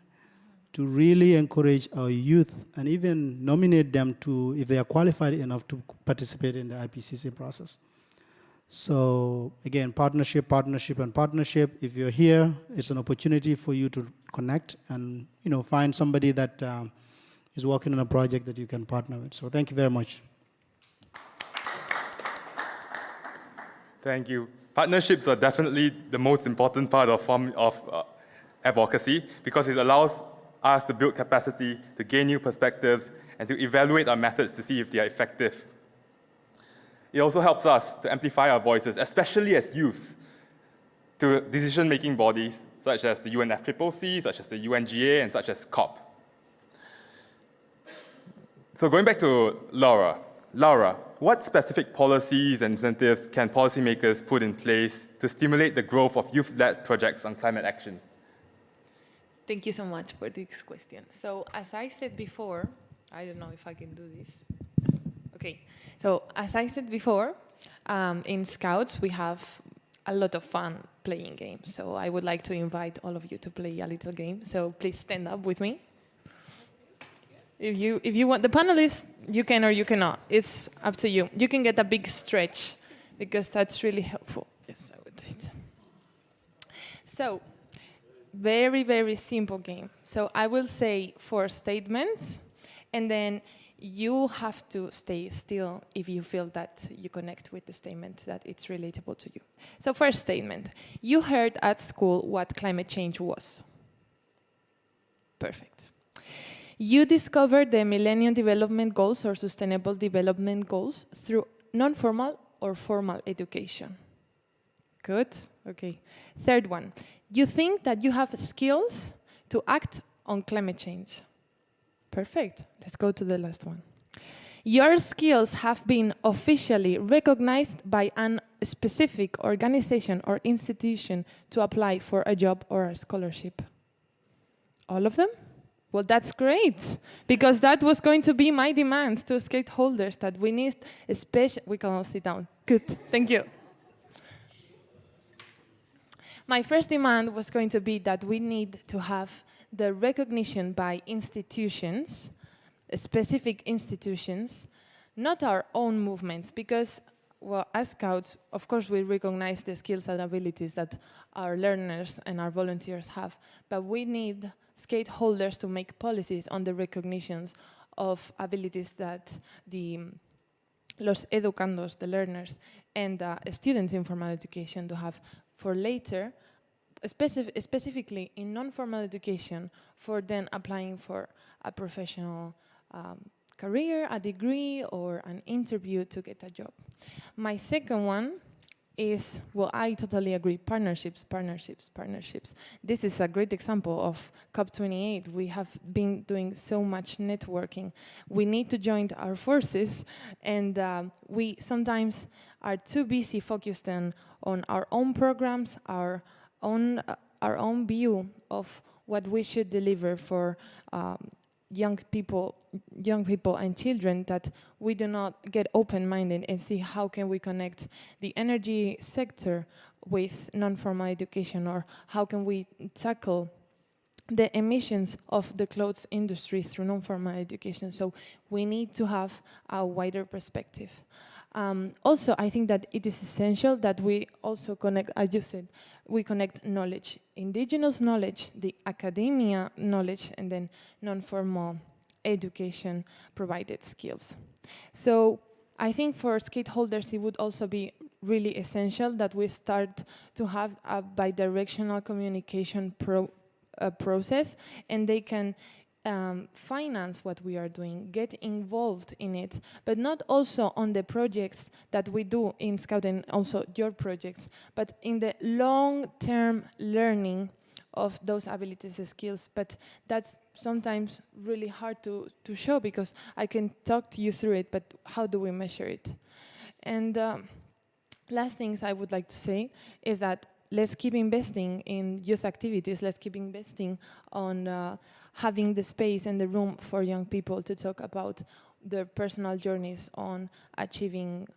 I: to really encourage our youth and even nominate them to, if they are qualified enough to participate in the IPCC process. So again, partnership, partnership, and partnership. If you're here, it's an opportunity for you to connect and find somebody that is working on a project that you can partner with. So thank you very much.
A: Thank you. Partnerships are definitely the most important part of advocacy because it allows us to build capacity, to gain new perspectives, and to evaluate our methods to see if they are effective. It also helps us to amplify our voices, especially as youths, to decision-making bodies such as the UNFCCC, such as the UNGA, and such as COP. So going back to Laura. Laura, what specific policies and incentives can policymakers put in place to stimulate the growth of youth-led projects on climate action?
K: Thank you so much for this question. So as I said before, I don't know if I can do this. Okay, so as I said before, in Scouts we have a lot of fun playing games. So I would like to invite all of you to play a little game. So please stand up with me. If you want, the panelists, you can or you cannot. It's up to you. You can get a big stretch because that's really helpful. Yes, I would do it. So, very, very simple game. So I will say 4 statements, and then you have to stay still if you feel that you connect with the statement, that it's relatable to you. So first statement, you heard at school what climate change was. Perfect. You discovered the Millennium Development Goals or Sustainable Development Goals through non-formal or formal education. Good, okay. Third one, You think that you have skills to act on climate change. Perfect. Let's go to the last one. Your skills have been officially recognized by a specific organization or institution to apply for a job or a scholarship. All of them? Well, that's great, because that was going to be my demands to stakeholders, that we need a special... We can all sit down. Good, thank you. My first demand was going to be that we need to have the recognition by institutions, specific institutions, not our own movements, because, well, as Scouts, of course, we recognize the skills and abilities that our learners and our volunteers have, but we need stakeholders to make policies on the recognitions of abilities that los educandos, the learners, and students in formal education to have for later, specifically in non-formal education, for then applying for a professional career, a degree, or an interview to get a job. My second one is, well, I totally agree, partnerships, partnerships, partnerships. This is a great example of COP28. We have been doing so much networking. We need to join our forces, and we sometimes are too busy focused on our own programs, our own view of what we should deliver for young people and children, that we do not get open-minded and see how can we connect the energy sector with non-formal education, or how can we tackle the emissions of the clothes industry through non-formal education. So we need to have a wider perspective. Also, I think that it is essential that we also connect, as you said, we connect knowledge, indigenous knowledge, the academia knowledge, and then non-formal education provided skills. So I think for stakeholders, it would also be really essential that we start to have a bi-directional communication process, and they can finance what we are doing, get involved in it, but not also on the projects that we do in Scout and also your projects, but in the long-term learning of those abilities and skills. But that's sometimes really hard to show, because I can talk to you through it, but how do we measure it? And last things I would like to say is that let's keep investing in youth activities, let's keep investing on having the space and the room for young people to talk about their personal journeys on achieving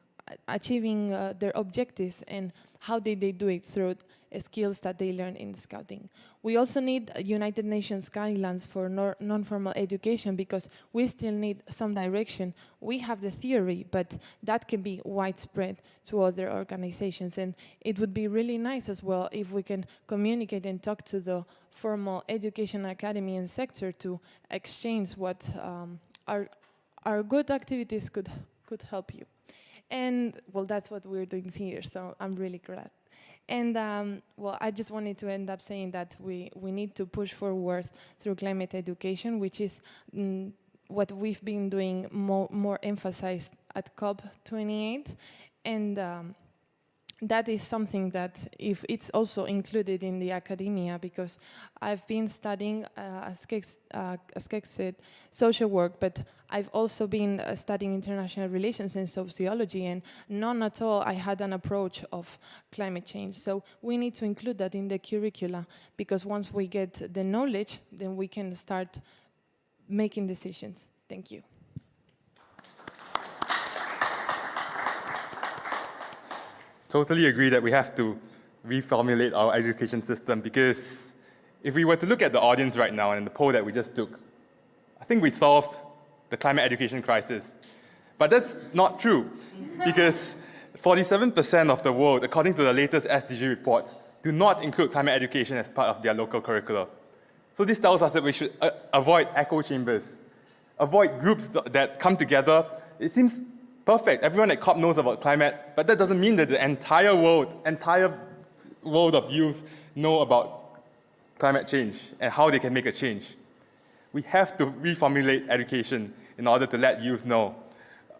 K: their objectives, and how did they do it through skills that they learn in Scouting. We also need United Nations guidelines for non-formal education, because we still need some direction. We have the theory, but that can be widespread to other organizations, and it would be really nice as well if we can communicate and talk to the formal education academy and sector to exchange what our good activities could help you. And, well, that's what we're doing here, so I'm really glad. And, well, I just wanted to end up saying that we need to push forward through climate education, which is what we've been doing more emphasized at COP28. And that is something that if it's also included in the academia, because I've been studying, as Kek said, social work, but I've also been studying international relations and sociology, and none at all I had an approach of climate change. So we need to include that in the curricula, because once we get the knowledge, then we can start making decisions. Thank you.
A: Totally agree that we have to reformulate our education system, because if we were to look at the audience right now and the poll that we just took, I think we solved the climate education crisis. But that's not true, because 47% of the world, according to the latest SDG report, do not include climate education as part of their local curricula. So this tells us that we should avoid echo chambers, avoid groups that come together. It seems perfect. Everyone at COP knows about climate, but that doesn't mean that the entire world of youth know about climate change and how they can make a change. We have to reformulate education in order to let youth know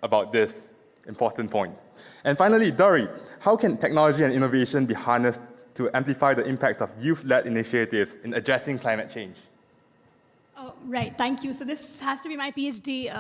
A: about this important point. And finally, Dori, how can technology and innovation be harnessed to amplify the impact of youth-led initiatives in addressing climate change.
J: Oh, right, thank you. So this has to be my PhD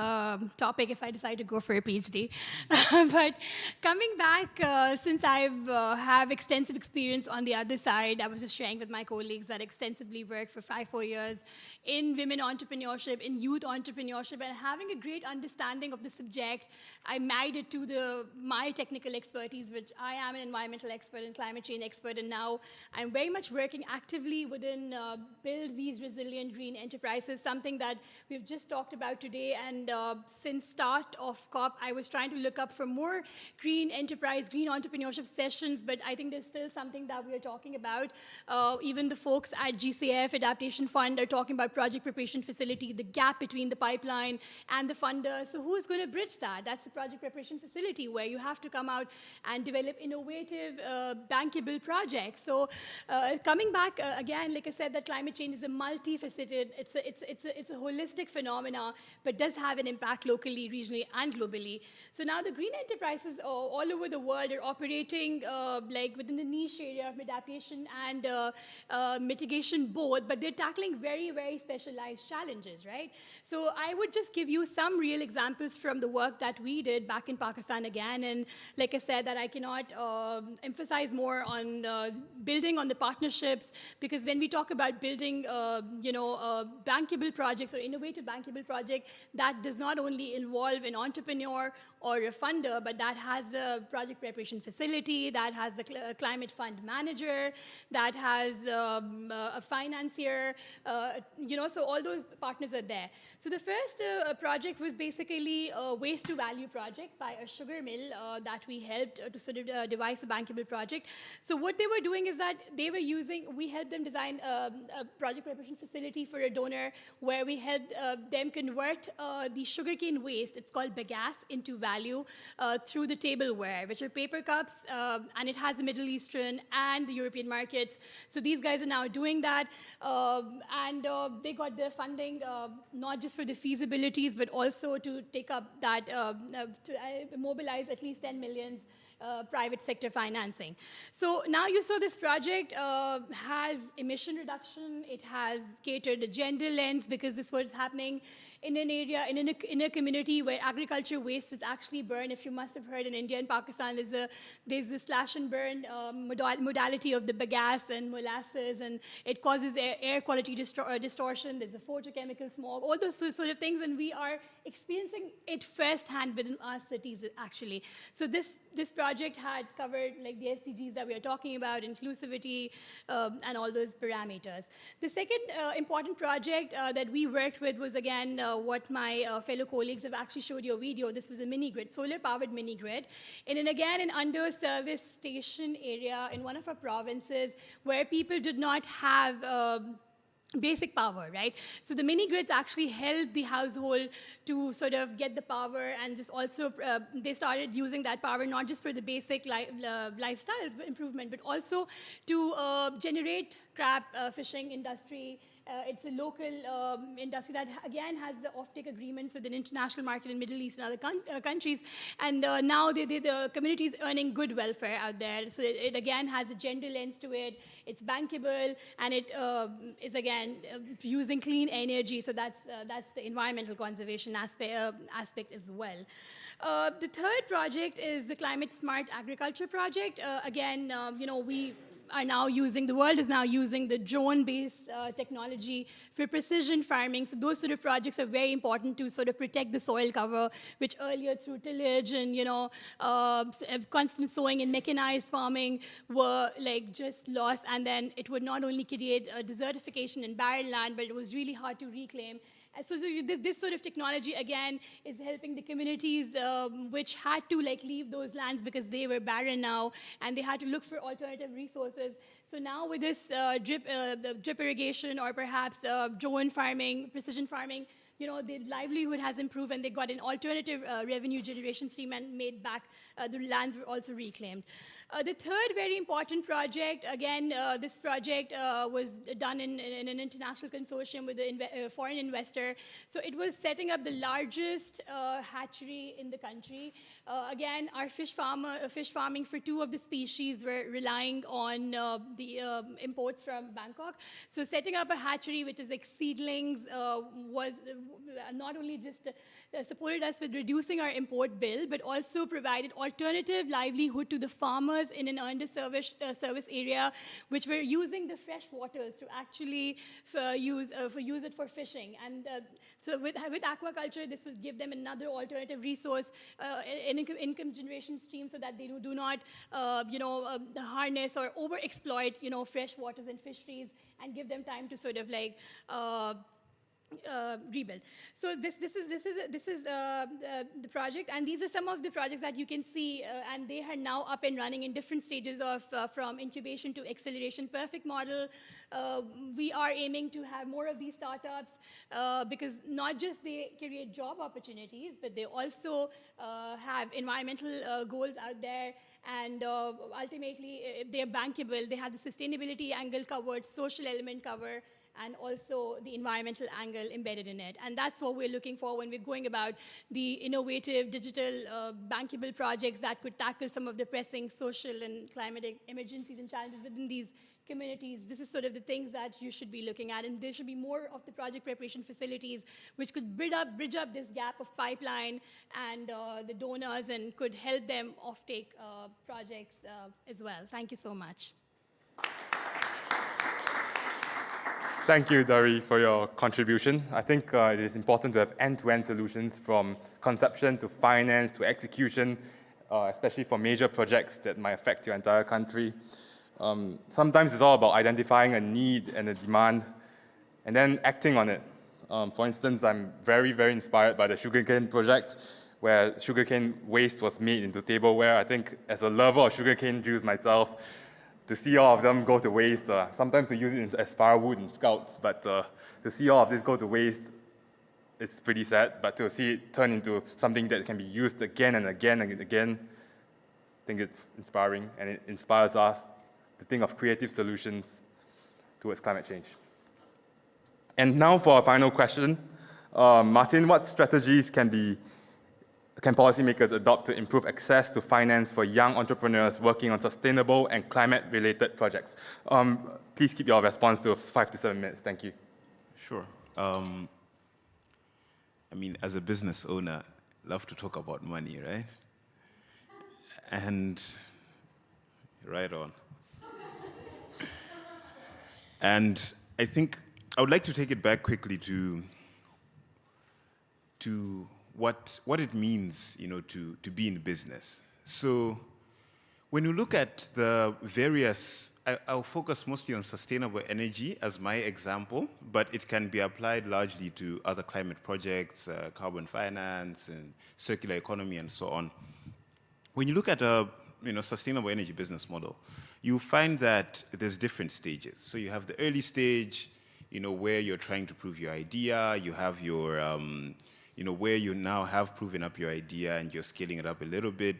J: topic if I decide to go for a PhD. But coming back, since I've have extensive experience on the other side, I was just sharing with my colleagues that extensively worked for 4 years in women entrepreneurship, in youth entrepreneurship, and having a great understanding of the subject, I married it to my technical expertise, which I am an environmental expert and climate change expert, and now I'm very much working actively within build these resilient green enterprises, something that we've just talked about today. And since start of COP, I was trying to look up for more green enterprise, green entrepreneurship sessions, but I think there's still something that we are talking about. Even the folks at GCF Adaptation Fund are talking about project preparation facility, the gap between the pipeline and the funder. So who's going to bridge that? That's the project preparation facility, where you have to come out and develop innovative, bankable projects. So coming back again, like I said, that climate change is a multifaceted, it's a holistic phenomena, but does have an impact locally, regionally, and globally. So now the green enterprises all over the world are operating like within the niche area of adaptation and mitigation both, but they're tackling very, very specialized challenges, right? So I would just give you some real examples from the work that we did back in Pakistan again. And like I said, that I cannot emphasize more on building on the partnerships, because when we talk about building, bankable projects or innovative bankable project, that does not only involve an entrepreneur or a funder, but that has a project preparation facility, that has a climate fund manager, that has a financier, so all those partners are there. So the first project was basically a waste to value project by a sugar mill that we helped to sort of devise a bankable project. So what they were doing is that we helped them design a project preparation facility for a donor, where we helped them convert the sugarcane waste, it's called bagasse, into value through the tableware, which are paper cups, and it has the Middle Eastern and the European markets. So these guys are now doing that, and they got their funding not just for the feasibilities, but also to take up that, to mobilize at least 10 million private sector financing. So now you saw this project has emission reduction, it has catered a gender lens, because this was happening in an area, in a community where agriculture waste was actually burned. If you must have heard, in India and Pakistan, there's a slash and burn modality of the bagasse and molasses, and it causes air quality distortion. There's a photochemical smog, all those sort of things, and we are experiencing it firsthand within our cities, actually. So this project had covered like the SDGs that we are talking about, inclusivity, and all those parameters. The second important project that we worked with was, again, what my fellow colleagues have actually showed you a video. This was a mini-grid, solar-powered mini-grid, in an under-serviced station area in one of our provinces, where people did not have basic power, right? So the mini-grids actually helped the household to sort of get the power, and just also they started using that power not just for the basic lifestyle improvement, but also to generate crab fishing industry. It's a local industry that, again, has the offtake agreements with an international market in Middle East and other countries. And now the community is earning good welfare out there. So it again has a gender lens to it. It's bankable, and it is, again, using clean energy. So that's the environmental conservation aspect as well. The third project is the Climate Smart Agriculture Project. Again, we are now the world is now using the drone-based technology for precision farming. So those sort of projects are very important to sort of protect the soil cover, which earlier through tillage and, constant sowing and mechanized farming were like just lost. And then it would not only create desertification and barren land, but it was really hard to reclaim. So this sort of technology, again, is helping the communities which had to leave those lands because they were barren now, and they had to look for alternative resources. So now with this drip irrigation, or perhaps drone farming, precision farming, the livelihood has improved, and they got an alternative revenue generation stream and made back, the lands were also reclaimed. The third very important project, again, this project was done in an international consortium with a foreign investor. So it was setting up the largest hatchery in the country. Again, our fish farming for 2 of the species were relying on the imports from Bangkok. So setting up a hatchery, which is like seedlings, was not only just supported us with reducing our import bill, but also provided alternative livelihood to the farmers in an underserviced service area, which were using the fresh waters to actually use it for fishing. And so with aquaculture, this would give them another alternative resource, an income generation stream, so that they do not, harness or overexploit, fresh waters and fisheries, and give them time to sort of like rebuild. So this is the project, and these are some of the projects that you can see, and they are now up and running in different stages of from incubation to acceleration. Perfect model. We are aiming to have more of these startups because not just they create job opportunities, but they also have environmental goals out there. And ultimately, they're bankable. They have the sustainability angle covered, social element covered, and also the environmental angle embedded in it. And that's what we're looking for when we're going about the innovative digital bankable projects that could tackle some of the pressing social and climatic emergencies and challenges within these communities. This is sort of the things that you should be looking at, and there should be more of the project preparation facilities which could bridge up this gap of pipeline and the donors, and could help them offtake projects as well. Thank you so much.
A: Thank you, Dari, for your contribution. I think it is important to have end-to-end solutions from conception to finance to execution, especially for major projects that might affect your entire country. Sometimes it's all about identifying a need and a demand and then acting on it. For instance, I'm very, very inspired by the sugarcane project, where sugarcane waste was made into tableware. I think as a lover of sugarcane juice myself, to see all of them go to waste, sometimes we use it as firewood in scouts, but to see all of this go to waste, it's pretty sad. But to see it turn into something that can be used again and again and again, I think it's inspiring, and it inspires us to think of creative solutions towards climate change. And now for our final question. Martin, what strategies can policymakers adopt to improve access to finance for young entrepreneurs working on sustainable and climate-related projects? Please keep your response to 5 to 7 minutes. Thank you.
L: Sure. I mean, as a business owner, I love to talk about money, right? And right on. And I think I would like to take it back quickly to what it means, to be in business. So when you look at the various, I'll focus mostly on sustainable energy as my example, but it can be applied largely to other climate projects, carbon finance, and circular economy, and so on. When you look at a sustainable energy business model, you find that there's different stages. So you have the early stage, where you're trying to prove your idea. You have your where you now have proven up your idea and you're scaling it up a little bit,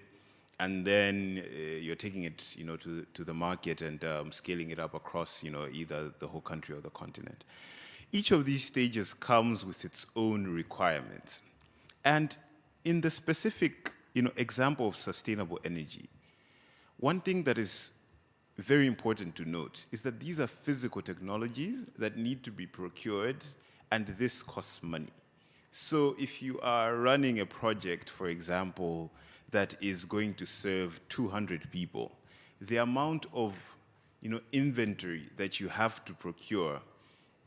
L: and then you're taking it, to the market and scaling it up across, either the whole country or the continent. Each of these stages comes with its own requirements. And in the specific, example of sustainable energy, one thing that is very important to note is that these are physical technologies that need to be procured, and this costs money. So if you are running a project, for example, that is going to serve 200 people, the amount of inventory that you have to procure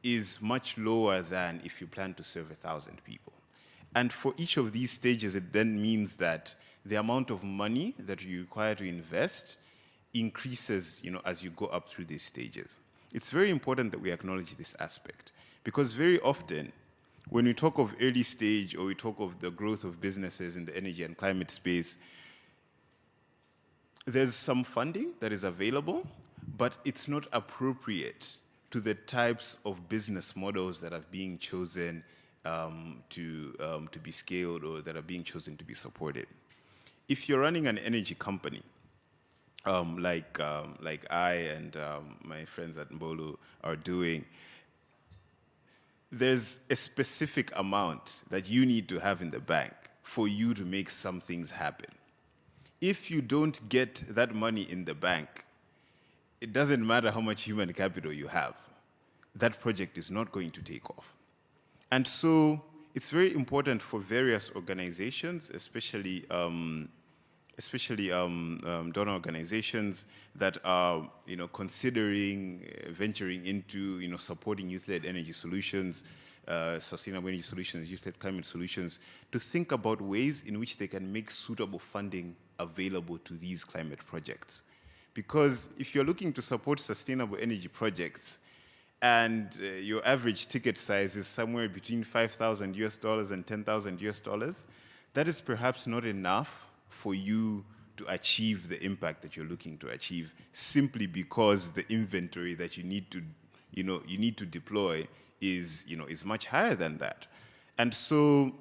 L: is much lower than if you plan to serve 1,000 people. And for each of these stages, it then means that the amount of money that you require to invest increases as you go up through these stages. It's very important that we acknowledge this aspect, because very often, when we talk of early stage, or we talk of the growth of businesses in the energy and climate space, there's some funding that is available, but it's not appropriate to the types of business models that are being chosen to be scaled, or that are being chosen to be supported. If you're running an energy company, like I and my friends at Mbolu are doing, there's a specific amount that you need to have in the bank for you to make some things happen. If you don't get that money in the bank, it doesn't matter how much human capital you have. That project is not going to take off. And so it's very important for various organizations, especially donor organizations that are considering venturing into supporting youth-led energy solutions, sustainable energy solutions, youth-led climate solutions, to think about ways in which they can make suitable funding available to these climate projects. Because if you're looking to support sustainable energy projects and your average ticket size is somewhere between $5,000 and $10,000, that is perhaps not enough for you to achieve the impact that you're looking to achieve, simply because the inventory that you need to deploy is much higher than that. And so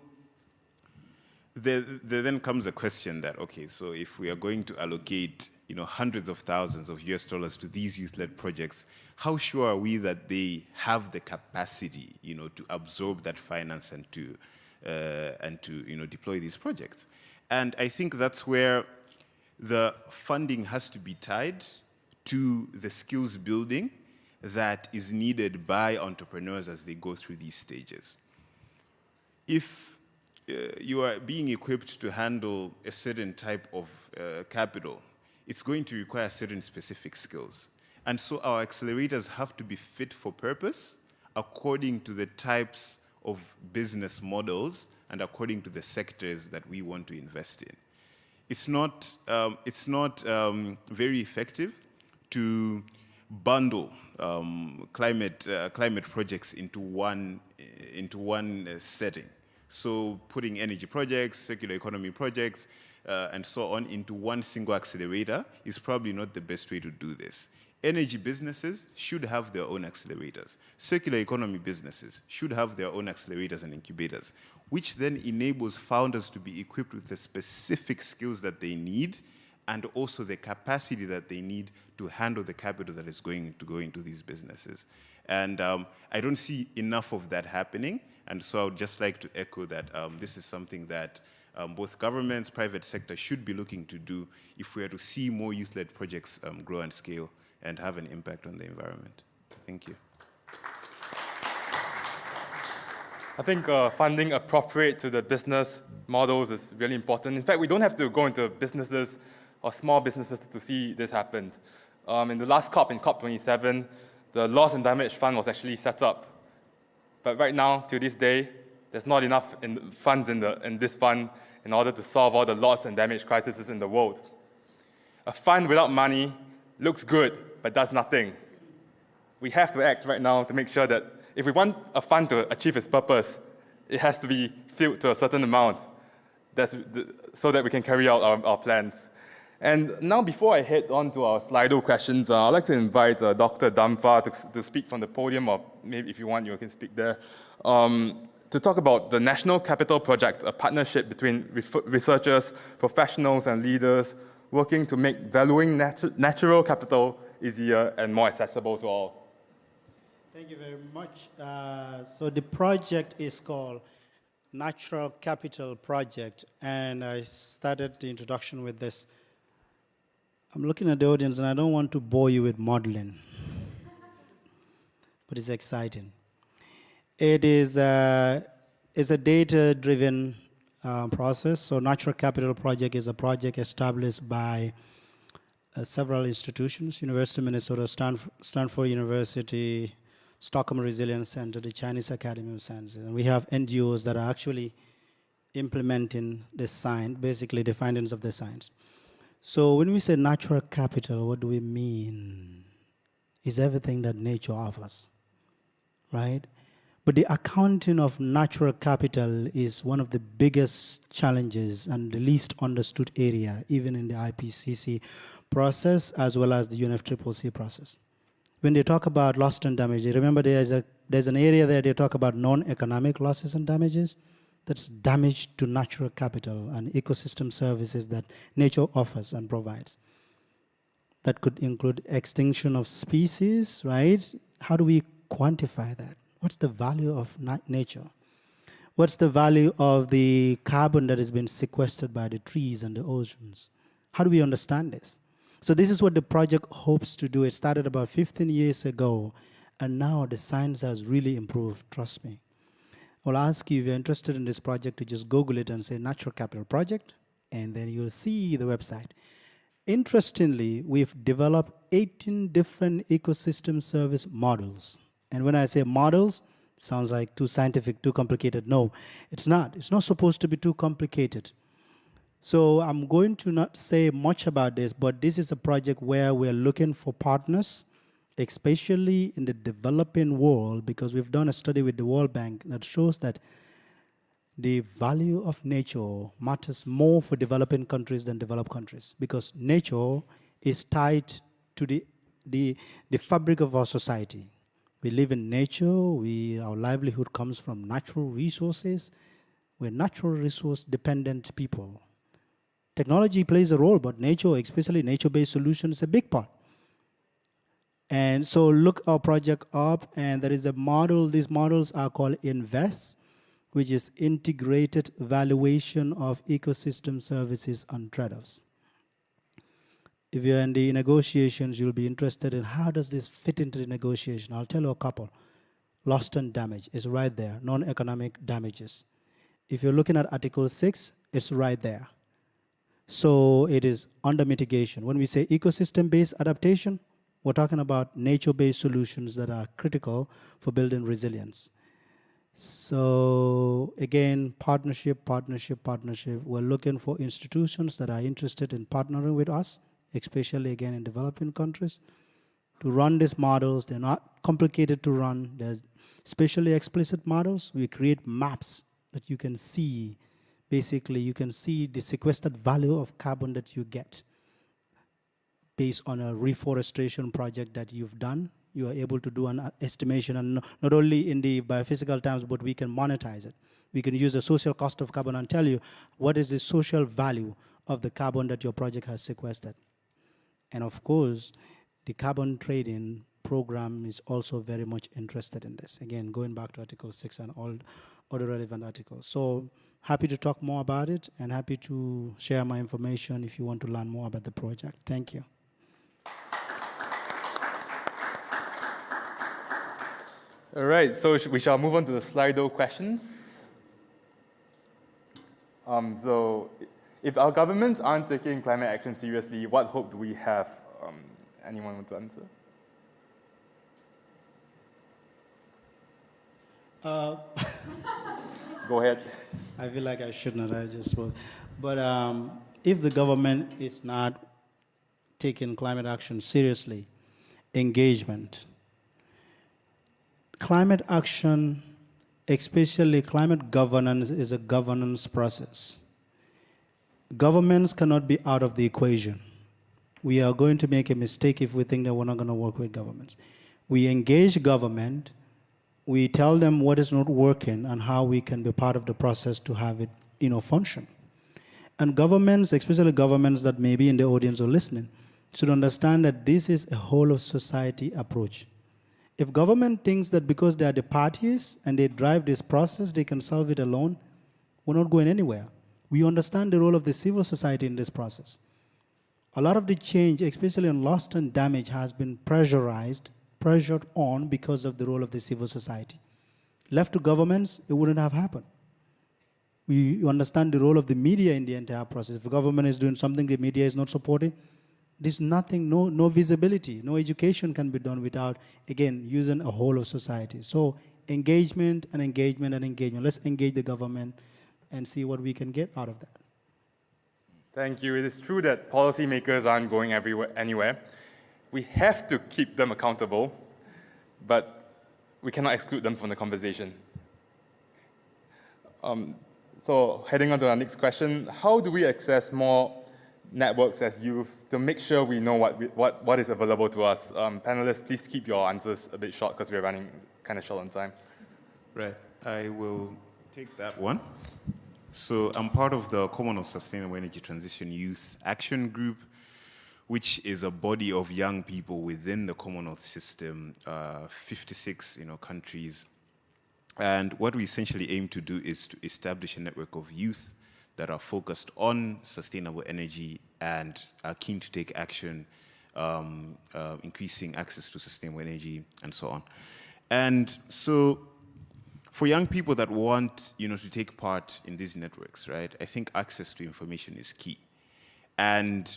L: there then comes a question that, okay, so if we are going to allocate hundreds of thousands of US dollars to these youth-led projects, how sure are we that they have the capacity to absorb that finance and to deploy these projects? And I think that's where the funding has to be tied to the skills building that is needed by entrepreneurs as they go through these stages. If you are being equipped to handle a certain type of capital, it's going to require certain specific skills. And so our accelerators have to be fit for purpose according to the types of business models and according to the sectors that we want to invest in. It's not very effective to bundle climate projects into one setting. So putting energy projects, circular economy projects, and so on into one single accelerator is probably not the best way to do this. Energy businesses should have their own accelerators. Circular economy businesses should have their own accelerators and incubators, which then enables founders to be equipped with the specific skills that they need and also the capacity that they need to handle the capital that is going to go into these businesses. And I don't see enough of that happening, and so I would just like to echo that this is something that both governments, private sector should be looking to do if we are to see more youth-led projects grow and scale and have an impact on the environment. Thank you.
A: I think funding appropriate to the business models is really important. In fact, we don't have to go into businesses or small businesses to see this happen. In the last COP, in COP27, the Loss and Damage Fund was actually set up. But right now, to this day, there's not enough funds in this fund in order to solve all the loss and damage crises in the world. A fund without money looks good, but does nothing. We have to act right now to make sure that if we want a fund to achieve its purpose, it has to be filled to a certain amount so that we can carry out our plans. And now, before I head on to our Slido questions, I'd like to invite Dr. Damfa to speak from the podium, or maybe if you want, you can speak there, to talk about the National Capital Project, a partnership between researchers, professionals, and leaders working to make valuing natural capital easier and more accessible to all.
I: Thank you very much. So the project is called Natural Capital Project, and I started the introduction with this. I'm looking at the audience, and I don't want to bore you with modeling, but it's exciting. It is a data-driven process. So Natural Capital Project is a project established by several institutions: University of Minnesota, Stanford University, Stockholm Resilience Center, the Chinese Academy of Sciences. And we have NGOs that are actually implementing the science, basically the findings of the science. So when we say natural capital, what do we mean? It's everything that nature offers, right? But the accounting of natural capital is one of the biggest challenges and the least understood area, even in the IPCC process as well as the UNFCCC process. When they talk about loss and damage, remember there's an area there they talk about non-economic losses and damages. That's damage to natural capital and ecosystem services that nature offers and provides. That could include extinction of species, right? How do we quantify that? What's the value of nature? What's the value of the carbon that has been sequestered by the trees and the oceans? How do we understand this? So this is what the project hopes to do. It started about 15 years ago, and now the science has really improved, trust me. I'll ask you if you're interested in this project to just Google it and say Natural Capital Project, and then you'll see the website. Interestingly, we've developed 18 different ecosystem service models. And when I say models, it sounds like too scientific, too complicated. No, it's not. It's not supposed to be too complicated. So I'm going to not say much about this, but this is a project where we're looking for partners, especially in the developing world, because we've done a study with the World Bank that shows that the value of nature matters more for developing countries than developed countries, because nature is tied to the fabric of our society. We live in nature, our livelihood comes from natural resources. We're natural resource dependent people. Technology plays a role, but nature, especially nature-based solutions, is a big part. And so look our project up, and there is a model. These models are called INVEST, which is Integrated Valuation of Ecosystem Services and Trade-offs. If you're in the negotiations, you'll be interested in how does this fit into the negotiation. I'll tell you a couple. Loss and damage is right there, non-economic damages. If you're looking at Article 6, it's right there. So it is under mitigation. When we say ecosystem-based adaptation, we're talking about nature-based solutions that are critical for building resilience. So again, partnership. We're looking for institutions that are interested in partnering with us, especially again in developing countries, to run these models. They're not complicated to run. They're spatially explicit models. We create maps that you can see. Basically, you can see the sequestered value of carbon that you get based on a reforestation project that you've done. You are able to do an estimation, and not only in the biophysical terms, but we can monetize it. We can use the social cost of carbon and tell you what is the social value of the carbon that your project has sequestered. And of course, the carbon trading program is also very much interested in this. Again, going back to Article 6 and all other relevant articles. So happy to talk more about it and happy to share my information if you want to learn more about the project. Thank you.
A: All right, so we shall move on to the Slido questions. So if our governments aren't taking climate action seriously, what hope do we have? Anyone want to answer? Go ahead.
I: I feel like I shouldn't, I just will. But if the government is not taking climate action seriously, engagement, climate action, especially climate governance, is a governance process. Governments cannot be out of the equation. We are going to make a mistake if we think that we're not going to work with governments. We engage government, we tell them what is not working and how we can be part of the process to have it, function. And governments, especially governments that may be in the audience or listening, should understand that this is a whole of society approach. If government thinks that because they are the parties and they drive this process, they can solve it alone, we're not going anywhere. We understand the role of the civil society in this process. A lot of the change, especially on loss and damage, has been pressured on because of the role of the civil society. Left to governments, it wouldn't have happened. We understand the role of the media in the entire process. If the government is doing something the media is not supporting, there's nothing, no visibility, no education can be done without, again, using a whole of society. So engagement and engagement and engagement. Let's engage the government and see what we can get out of that.
A: Thank you. It is true that policymakers aren't going anywhere. We have to keep them accountable, but we cannot exclude them from the conversation. So heading on to our next question, how do we access more networks as youth to make sure we know what is available to us? Panelists, please keep your answers a bit short because we're running kind of short on time.
L: Right, I will take that one. So I'm part of the Common of Sustainable Energy Transition Youth Action Group, which is a body of young people within the Commonwealth system, 56 countries. And what we essentially aim to do is to establish a network of youth that are focused on sustainable energy and are keen to take action, increasing access to sustainable energy and so on. And so for young people that want to take part in these networks, right, I think access to information is key. And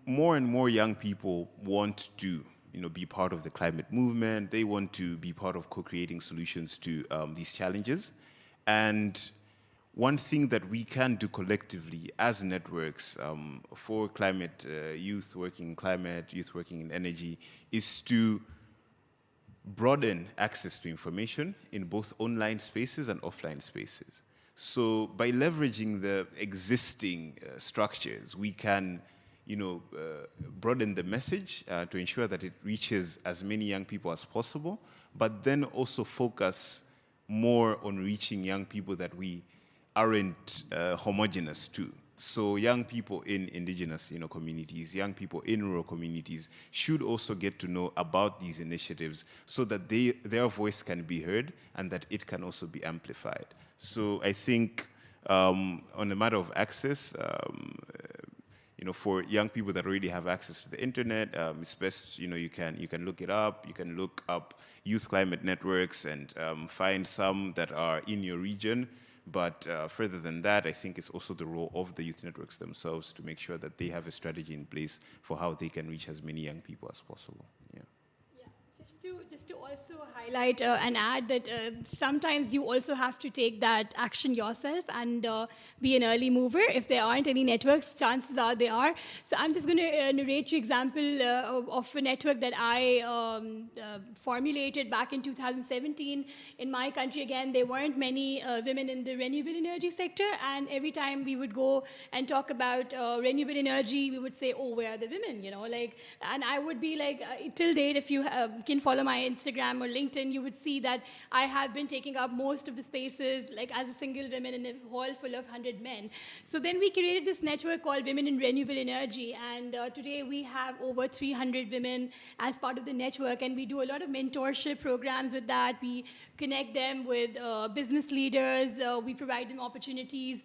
L: more and more young people want to be part of the climate movement. They want to be part of co-creating solutions to these challenges. And one thing that we can do collectively as networks for climate, youth working in climate, youth working in energy, is to broaden access to information in both online spaces and offline spaces. So by leveraging the existing structures, we can broaden the message to ensure that it reaches as many young people as possible, but then also focus more on reaching young people that we aren't homogeneous to. So young people in indigenous communities, young people in rural communities should also get to know about these initiatives so that their voice can be heard and that it can also be amplified. So I think on the matter of access, for young people that already have access to the internet, it's best, you can look it up. You can look up youth climate networks and find some that are in your region. But further than that, I think it's also the role of the youth networks themselves to make sure that they have a strategy in place for how they can reach as many young people as possible. Yeah.
J: Just to also highlight and add that sometimes you also have to take that action yourself and be an early mover. If there aren't any networks, chances are they are. So I'm just going to narrate you an example of a network that I formulated back in 2017. In my country, again, there weren't many women in the renewable energy sector, and every time we would go and talk about renewable energy, we would say, oh, where are the women, and I would be like, till date, if you can follow my Instagram or LinkedIn, you would see that I have been taking up most of the spaces, as a single woman in a hall full of 100 men. So then we created this network called Women in Renewable Energy, and today we have over 300 women as part of the network, and we do a lot of mentorship programs with that. We connect them with business leaders, we provide them opportunities,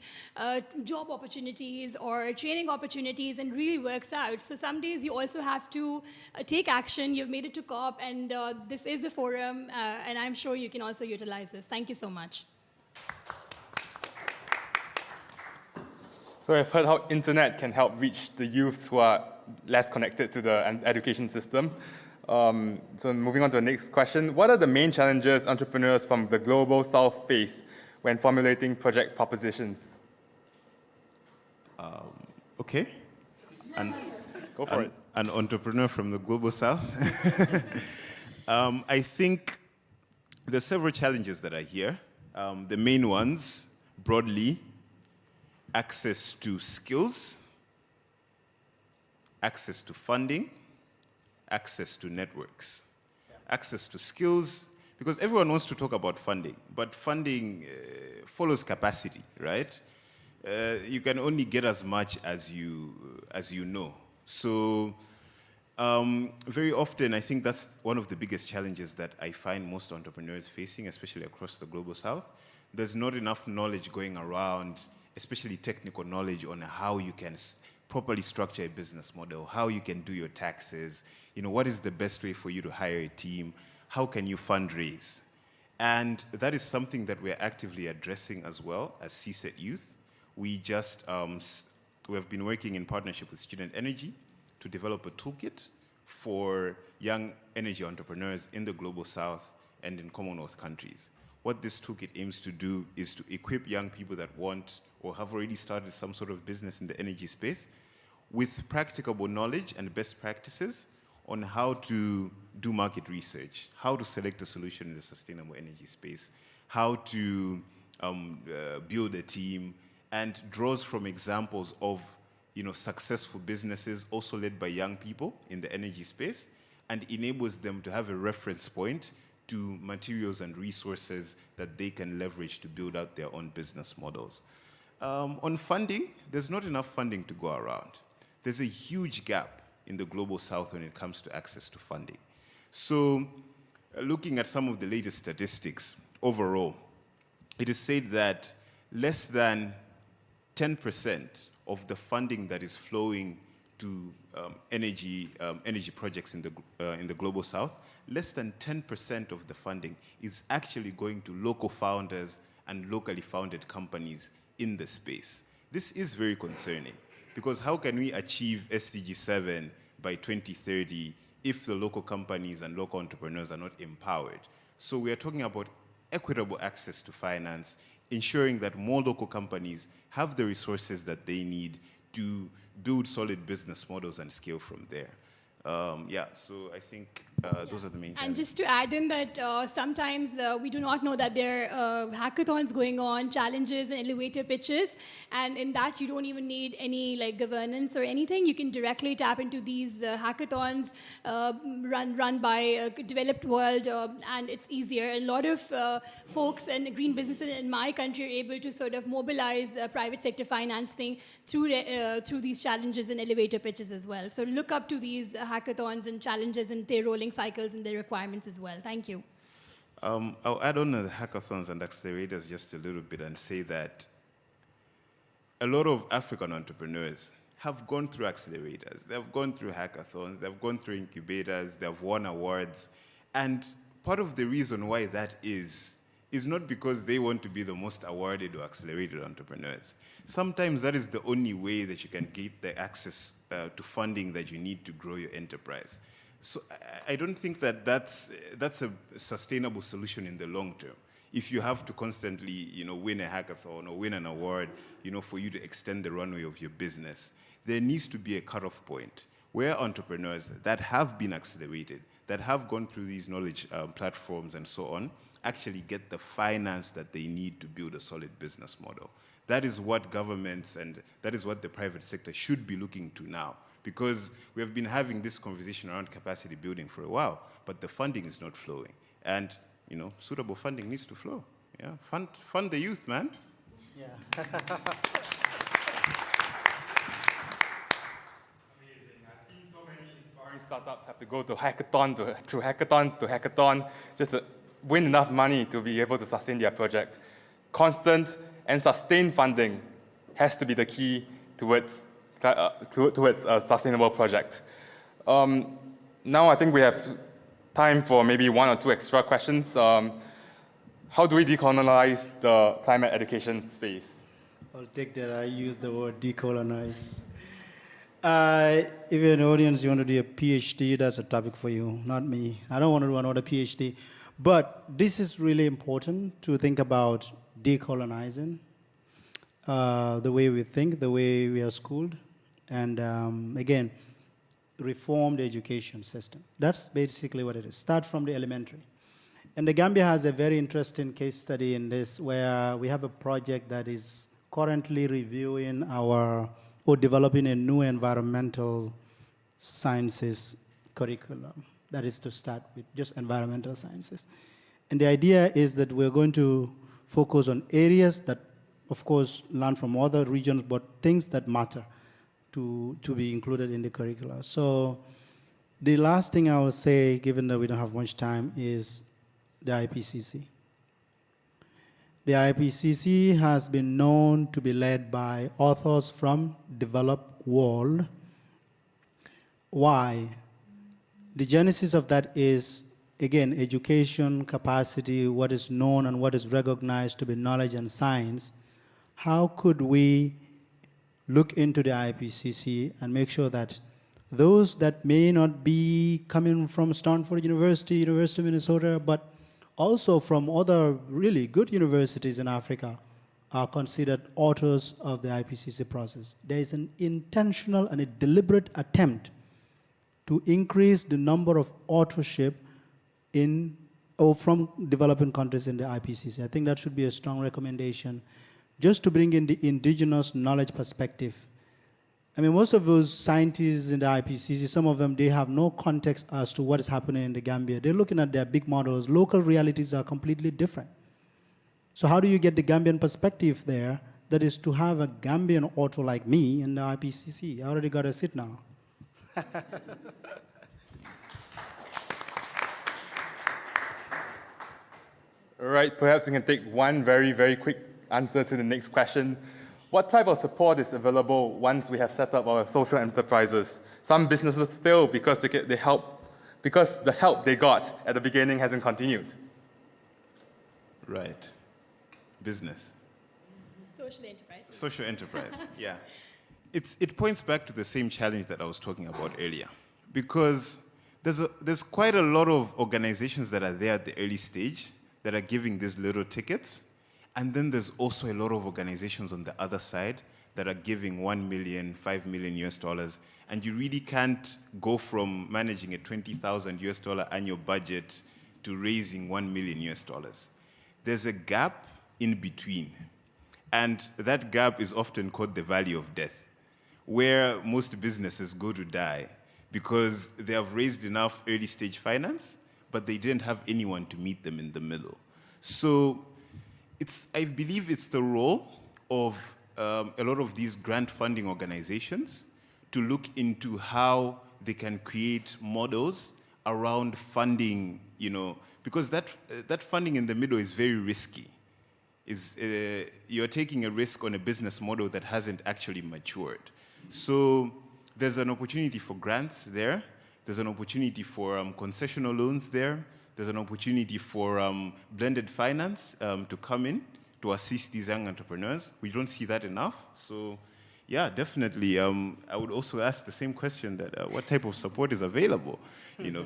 J: job opportunities or training opportunities, and really works out. So some days you also have to take action. You've made it to COP, and this is a forum, and I'm sure you can also utilize this. Thank you so much.
A: So I've heard how internet can help reach the youth who are less connected to the education system. So moving on to the next question, what are the main challenges entrepreneurs from the Global South face when formulating project propositions?
L: Okay.
A: Go for it.
L: An entrepreneur from the Global South. I think there's several challenges that are here. The main ones, broadly, access to skills, access to funding, access to networks. Access to skills, because everyone wants to talk about funding, but funding follows capacity, right? You can only get as much as you know. So very often, I think that's one of the biggest challenges that I find most entrepreneurs facing, especially across the Global South. There's not enough knowledge going around, especially technical knowledge on how you can properly structure a business model, how you can do your taxes, what is the best way for you to hire a team, how can you fundraise? And that is something that we're actively addressing as well as CSET Youth. We just, we have been working in partnership with Student Energy to develop a toolkit for young energy entrepreneurs in the Global South and in Commonwealth countries. What this toolkit aims to do is to equip young people that want or have already started some sort of business in the energy space with practicable knowledge and best practices on how to do market research, how to select a solution in the sustainable energy space, how to build a team, and draws from examples of successful businesses also led by young people in the energy space, and enables them to have a reference point to materials and resources that they can leverage to build out their own business models. On funding, there's not enough funding to go around. there's a huge gap in the global south when it comes to access to funding. So looking at some of the latest statistics overall, it is said that less than 10% of the funding that is flowing to energy projects in the global south, less than 10% of the funding is actually going to local founders and locally founded companies in the space. This is very concerning, because how can we achieve SDG 7 by 2030 if the local companies and local entrepreneurs are not empowered? So we are talking about equitable access to finance, ensuring that more local companies have the resources that they need to build solid business models and scale from there. Yeah, so I think those are the main
J: And
L: challenges.
J: just to add in that sometimes we do not know that there are hackathons going on, challenges and elevator pitches, and in that you don't even need any like governance or anything. You can directly tap into these hackathons run by a developed world, and it's easier. A lot of folks and green businesses in my country are able to sort of mobilize private sector financing through these challenges and elevator pitches as well. So look up to these hackathons and challenges and their rolling cycles and their requirements as well. Thank you.
L: I'll add on the hackathons and accelerators just a little bit and say that a lot of African entrepreneurs have gone through accelerators, they've gone through hackathons, they've gone through incubators, they've won awards. And part of the reason why that is not because they want to be the most awarded or accelerated entrepreneurs. Sometimes that is the only way that you can get the access to funding that you need to grow your enterprise. So I don't think that that's a sustainable solution in the long term. If you have to constantly, win a hackathon or win an award, for you to extend the runway of your business, there needs to be a cutoff point where entrepreneurs that have been accelerated, that have gone through these knowledge platforms and so on, actually get the finance that they need to build a solid business model. That is what governments and that is what the private sector should be looking to now, because we have been having this conversation around capacity building for a while, but the funding is not flowing. And, suitable funding needs to flow. Yeah, fund the youth, man.
I: Yeah.
A: Startups have to go to hackathon through hackathon to hackathon just to win enough money to be able to sustain their project. Constant and sustained funding has to be the key towards a sustainable project. Now I think we have time for maybe 1 or 2 extra questions. How do we decolonize the climate education space?
I: I'll take that. I use the word decolonize. If you're an audience, you want to do a PhD, that's a topic for you, not me. I don't want to do another PhD. But this is really important to think about decolonizing the way we think, the way we are schooled, and again, reform the education system. That's basically what it is. Start from the elementary. And the Gambia has a very interesting case study in this, where we have a project that is currently reviewing or developing a new environmental sciences curriculum. That is to start with just environmental sciences. And the idea is that we're going to focus on areas that, of course, learn from other regions, but things that matter to be included in the curricula. So the last thing I will say, given that we don't have much time, is the IPCC. The IPCC has been known to be led by authors from developed world. Why? The genesis of that is, again, education, capacity, what is known and what is recognized to be knowledge and science. How could we look into the IPCC and make sure that those that may not be coming from Stanford University, University of Minnesota, but also from other really good universities in Africa, are considered authors of the IPCC process. There is an intentional and a deliberate attempt to increase the number of authorship from developing countries in the IPCC. I think that should be a strong recommendation, just to bring in the indigenous knowledge perspective. I mean, most of those scientists in the IPCC, some of them, they have no context as to what is happening in the Gambia. They're looking at their big models. Local realities are completely different. So how do you get the Gambian perspective there that is to have a Gambian author like me in the IPCC. I already got a seat now.
A: All right, perhaps we can take one very, very quick answer to the next question. What type of support is available once we have set up our social enterprises? Some businesses fail because the help they got at the beginning hasn't continued.
L: Right. Business.
J: Social enterprise.
L: Social enterprise, yeah. It points back to the same challenge that I was talking about earlier, because there's quite a lot of organizations that are there at the early stage that are giving these little tickets, and then there's also a lot of organizations on the other side that are giving 1 million, 5 million US dollars, and you really can't go from managing a $20,000 annual budget to raising 1 million US dollars. There's a gap in between, and that gap is often called the valley of death, where most businesses go to die because they have raised enough early stage finance, but they didn't have anyone to meet them in the middle. So I believe it's the role of a lot of these grant funding organizations to look into how they can create models around funding, because that funding in the middle is very risky. You're taking a risk on a business model that hasn't actually matured. So there's an opportunity for grants there. There's an opportunity for concessional loans there. There's an opportunity for blended finance to come in to assist these young entrepreneurs. We don't see that enough. So yeah, definitely. I would also ask the same question that what type of support is available,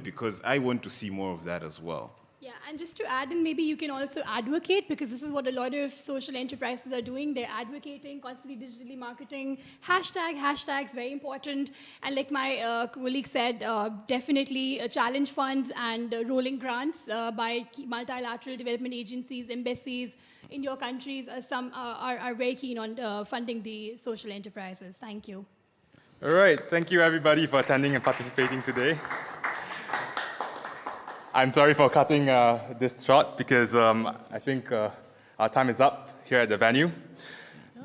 L: because I want to see more of that as well.
J: Yeah, and just to add in, maybe you can also advocate, because this is what a lot of social enterprises are doing. They're advocating, constantly digitally marketing. Hashtags, very important. And like my colleague said, definitely challenge funds and rolling grants by multilateral development agencies, embassies in your countries are very keen on funding the social enterprises. Thank you.
A: All right, thank you everybody for attending and participating today. I'm sorry for cutting this short because I think our time is up here at the venue.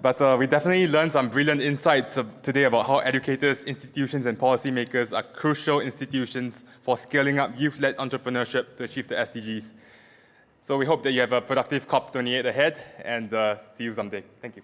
A: But we definitely learned some brilliant insights today about how educators, institutions, and policymakers are crucial institutions for scaling up youth-led entrepreneurship to achieve the SDGs. So we hope that you have a productive COP28 ahead, and see you someday. Thank you.